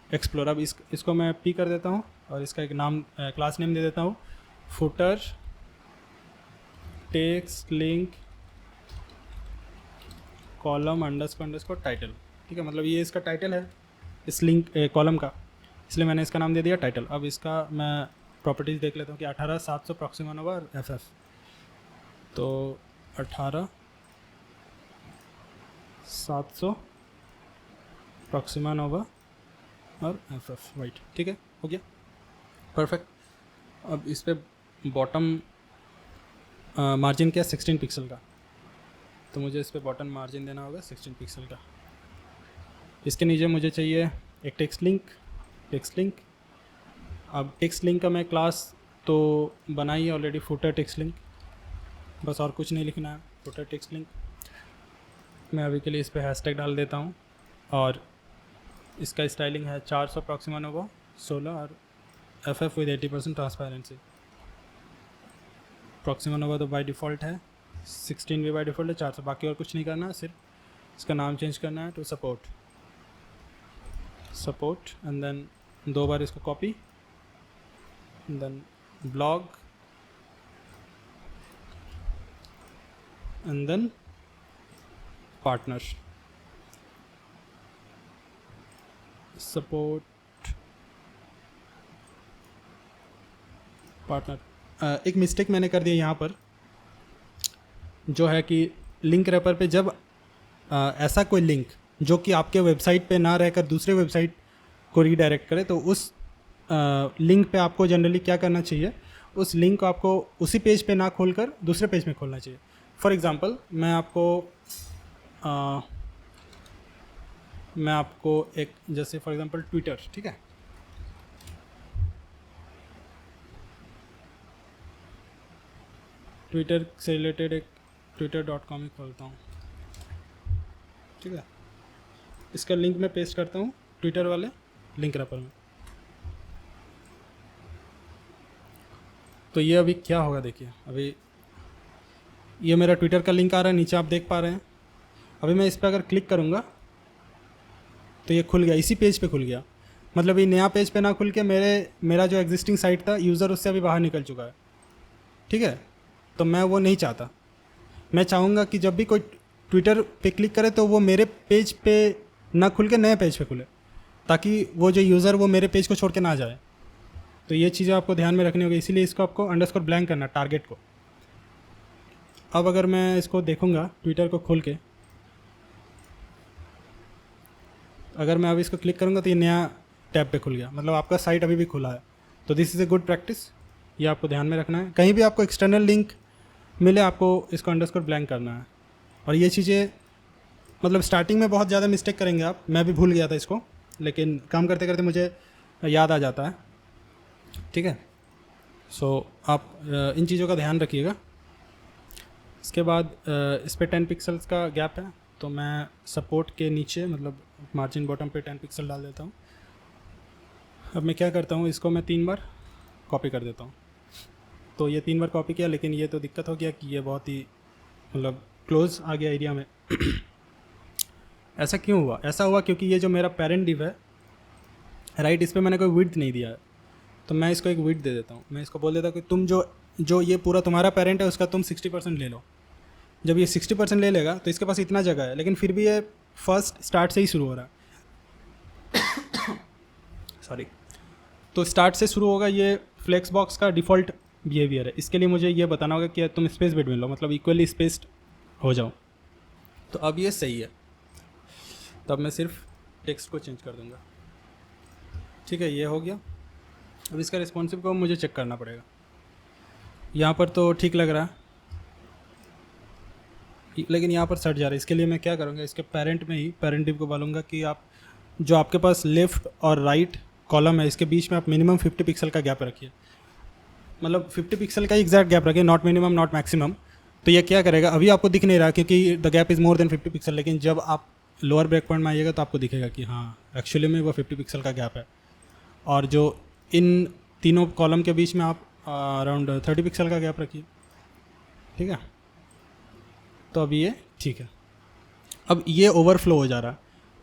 एक्सप्लोर। अब इसको मैं पी कर देता हूँ, और इसका एक नाम, क्लास नेम दे देता हूँ, footer text link column underscore title. ठीक है, मतलब ये इसका टाइटल है इस लिंक कॉलम का, इसलिए मैंने इसका नाम दे दिया टाइटल। अब इसका मैं प्रॉपर्टीज़ देख लेता हूँ कि 18700 प्रॉक्सिमा नोवा और FF। तो 18700 प्रॉक्सिमा नोवा और FF वाइट। ठीक है, हो गया, परफेक्ट। अब इस पर बॉटम मार्जिन क्या, 16 पिक्सल का, तो मुझे इस पर बॉटम मार्जिन देना होगा 16 पिक्सल का। इसके नीचे मुझे चाहिए एक टेक्स्ट लिंक। अब टेक्स्ट लिंक का मैं क्लास तो बनाई ऑलरेडी, फुटर टेक्स्ट लिंक, बस और कुछ नहीं लिखना है, फुटर टेक्स्ट लिंक। मैं अभी के लिए इस पर हैशटैग डाल देता हूँ, और इसका स्टाइलिंग है 400 प्रॉक्सिमा नोवा 16 और FF विद 80% ट्रांसपेरेंसी। प्रॉक्सिमा नोवा तो बाय डिफ़ॉल्ट है, 16 भी बाय डिफ़ॉल्ट है, 400, बाकी और कुछ नहीं करना है, सिर्फ इसका नाम चेंज करना है टू सपोर्ट, एंड देन 2 बार इसको copy, then blog, and then partner, support partner. एक मिस्टेक मैंने कर दिया यहाँ पर, जो है कि लिंक रैपर पे जब ऐसा कोई लिंक जो कि आपके वेबसाइट पे ना रहकर दूसरे वेबसाइट को रीडायरेक्ट करे, तो उस लिंक पे आपको जनरली क्या करना चाहिए, उस लिंक को आपको उसी पेज पे ना खोलकर दूसरे पेज में खोलना चाहिए। फॉर एग्ज़ाम्पल मैं आपको एक जैसे फॉर एग्ज़ाम्पल ट्विटर, ठीक है, ट्विटर से रिलेटेड एक twitter.com ही खोलता हूँ, ठीक है। इसका लिंक मैं पेस्ट करता हूँ ट्विटर वाले लिंक रैपर में। तो ये अभी क्या होगा देखिए, अभी ये मेरा ट्विटर का लिंक आ रहा है, नीचे आप देख पा रहे हैं। अभी मैं इस पर अगर क्लिक करूँगा तो ये खुल गया, इसी पेज पे खुल गया। मतलब ये नया पेज पे ना खुल के मेरा जो एग्जिस्टिंग साइट था, यूज़र उससे अभी बाहर निकल चुका है, ठीक है। तो मैं वो नहीं चाहता। मैं चाहूँगा कि जब भी कोई ट्विटर पे क्लिक करे तो वो मेरे पेज पे ना खुल के नए पेज पे खुले, ताकि वो जो यूज़र वो मेरे पेज को छोड़ के ना जाए। तो ये चीज़ें आपको ध्यान में रखनी होगी, इसीलिए इसको आपको अंडरस्कोर ब्लैंक करना टारगेट को। अब अगर मैं इसको देखूँगा ट्विटर को खोल के, अगर मैं अभी इसको क्लिक करूँगा तो ये नया टैब पे खुल गया, मतलब आपका साइट अभी भी खुला है। तो this is a good practice, ये आपको ध्यान में रखना है। कहीं भी आपको एक्सटर्नल लिंक मिले आपको इसको अंडरस्कोर ब्लैंक करना है। और ये चीज़ें मतलब स्टार्टिंग में बहुत ज़्यादा मिस्टेक करेंगे आप, मैं भी भूल गया था इसको, लेकिन काम करते करते मुझे याद आ जाता है, ठीक है। सो आप इन चीज़ों का ध्यान रखिएगा। इसके बाद इस पर 10 पिक्सल्स का गैप है, तो मैं सपोर्ट के नीचे मतलब मार्जिन बॉटम पे 10 पिक्सल डाल देता हूँ। अब मैं क्या करता हूँ, इसको मैं 3 बार कॉपी कर देता हूँ। तो ये 3 बार कॉपी किया, लेकिन ये तो दिक्कत हो गया कि ये बहुत ही मतलब क्लोज आ गया एरिया में। ऐसा क्यों हुआ? ऐसा हुआ क्योंकि ये जो मेरा पेरेंट डिव है, राइट, इस पर मैंने कोई विड्थ नहीं दिया है। तो मैं इसको एक विड्थ दे देता हूँ। मैं इसको बोल देता हूँ कि तुम जो ये पूरा तुम्हारा पेरेंट है उसका तुम 60% ले लो। जब ये 60% ले लेगा तो इसके पास इतना जगह है, लेकिन फिर भी ये फर्स्ट स्टार्ट से ही शुरू हो रहा है। सॉरी। तो स्टार्ट से शुरू होगा, ये फ्लेक्स बॉक्स का डिफ़ॉल्ट बिहेवियर है। इसके लिए मुझे ये बताना होगा कि तुम स्पेस बिटवीन लो, मतलब इक्वली स्पेस्ड हो जाओ। तो अब ये सही है, तब मैं सिर्फ टेक्स्ट को चेंज कर दूंगा, ठीक है। ये हो गया। अब इसका रिस्पॉन्सिव को मुझे चेक करना पड़ेगा। यहाँ पर तो ठीक लग रहा है, लेकिन यहाँ पर सट जा रहा है। इसके लिए मैं क्या करूँगा, इसके पेरेंट में ही पेरेंट डिव को बोलूँगा कि आप जो आपके पास लेफ़्ट और राइट कॉलम है इसके बीच में आप मिनिमम 50 पिक्सल का गैप रखिए। मतलब 50 पिक्सल का एग्जैक्ट गैप रखिए, नॉट मिनिमम नॉट मैक्सिमम। तो ये क्या करेगा, अभी आपको दिख नहीं रहा क्योंकि the gap is more than 50 pixel, लेकिन जब आप लोअर ब्रेक पॉइंट में आइएगा तो आपको दिखेगा कि हाँ एक्चुअली में वो 50 पिक्सल का गैप है। और जो इन तीनों कॉलम के बीच में आप अराउंड 30 पिक्सल का गैप रखिए, ठीक है। तो अभी ये ठीक है। अब ये ओवरफ्लो हो जा रहा है,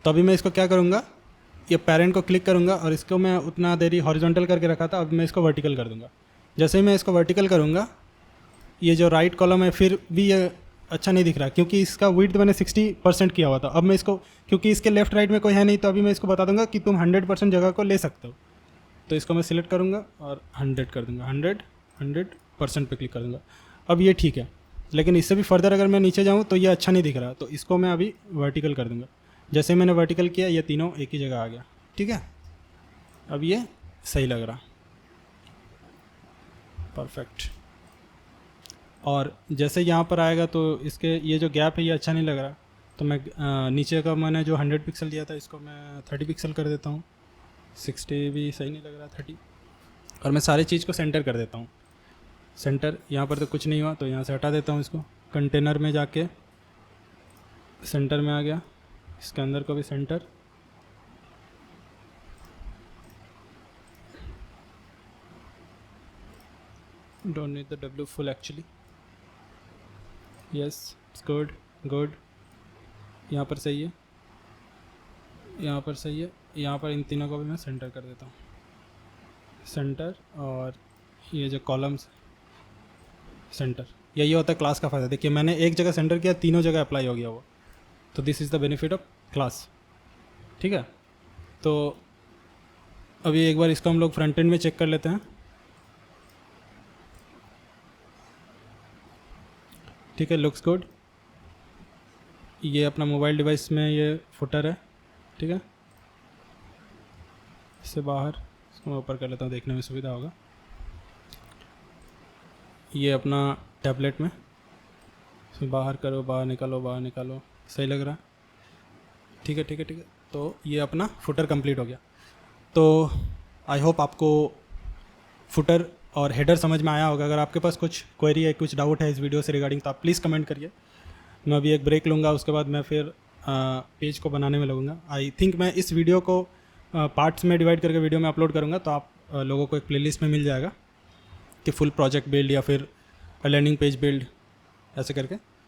तो अभी मैं इसको क्या करूँगा, ये पेरेंट को क्लिक करूँगा और इसको मैं उतना देरी हॉरिजॉन्टल करके रखा था, अब मैं इसको वर्टिकल कर दूँगा। जैसे ही मैं इसको वर्टिकल करूँगा, ये जो राइट कॉलम है फिर भी ये अच्छा नहीं दिख रहा क्योंकि इसका विड्थ मैंने 60% किया हुआ था। अब मैं इसको, क्योंकि इसके लेफ्ट राइट में कोई है नहीं, तो अभी मैं इसको बता दूंगा कि तुम 100% जगह को ले सकते हो। तो इसको मैं सिलेक्ट करूँगा और 100 कर दूँगा, 100% पे क्लिक कर दूँगा। अब ये ठीक है, लेकिन इससे भी फर्दर अगर मैं नीचे जाऊँ तो ये अच्छा नहीं दिख रहा, तो इसको मैं अभी वर्टिकल कर दूँगा। जैसे मैंने वर्टिकल किया ये तीनों एक ही जगह आ गया, ठीक है। अब ये सही लग रहा, परफेक्ट। और जैसे यहाँ पर आएगा तो इसके ये जो गैप है ये अच्छा नहीं लग रहा, तो मैं नीचे का मैंने जो 100 पिक्सल दिया था इसको मैं 30 पिक्सल कर देता हूँ। 60 भी सही नहीं लग रहा, 30। और मैं सारी चीज़ को सेंटर कर देता हूँ। सेंटर यहाँ पर तो कुछ नहीं हुआ, तो यहाँ से हटा देता हूँ इसको। कंटेनर में जाके सेंटर में आ गया, इसके अंदर को भी centre. Don't need the W full actually. Yes, it's good good. यहाँ पर सही है, यहाँ पर सही है। यहाँ पर इन तीनों को भी मैं सेंटर कर देता हूँ, सेंटर। और ये जो कॉलम्स सेंटर, यही होता है क्लास का फ़ायदा। देखिए मैंने एक जगह सेंटर किया, तीनों जगह अप्लाई हो गया वो। तो this is the benefit of class, ठीक है। तो अभी एक बार इसको हम लोग फ्रंट एंड में चेक कर लेते हैं, ठीक है। Looks good. ये अपना मोबाइल डिवाइस में ये फुटर है, ठीक है। इससे बाहर इसको मैं ऊपर कर लेता हूँ, देखने में सुविधा होगा। ये अपना टैबलेट में इसमें बाहर करो, बाहर निकालो, सही लग रहा है? ठीक है, ठीक है, ठीक है। तो ये अपना फुटर कंप्लीट हो गया। तो आई होप आपको फुटर और हेडर समझ में आया होगा। अगर आपके पास कुछ क्वेरी है, कुछ डाउट है इस वीडियो से रिगार्डिंग, तो आप प्लीज़ कमेंट करिए। मैं अभी एक ब्रेक लूँगा, उसके बाद मैं फिर पेज को बनाने में लगूंगा। आई थिंक मैं इस वीडियो को पार्ट्स में डिवाइड करके वीडियो में अपलोड करूँगा, तो आप लोगों को एक प्लेलिस्ट में मिल जाएगा कि फुल प्रोजेक्ट बिल्ड या फिर लैंडिंग पेज बिल्ड ऐसे करके।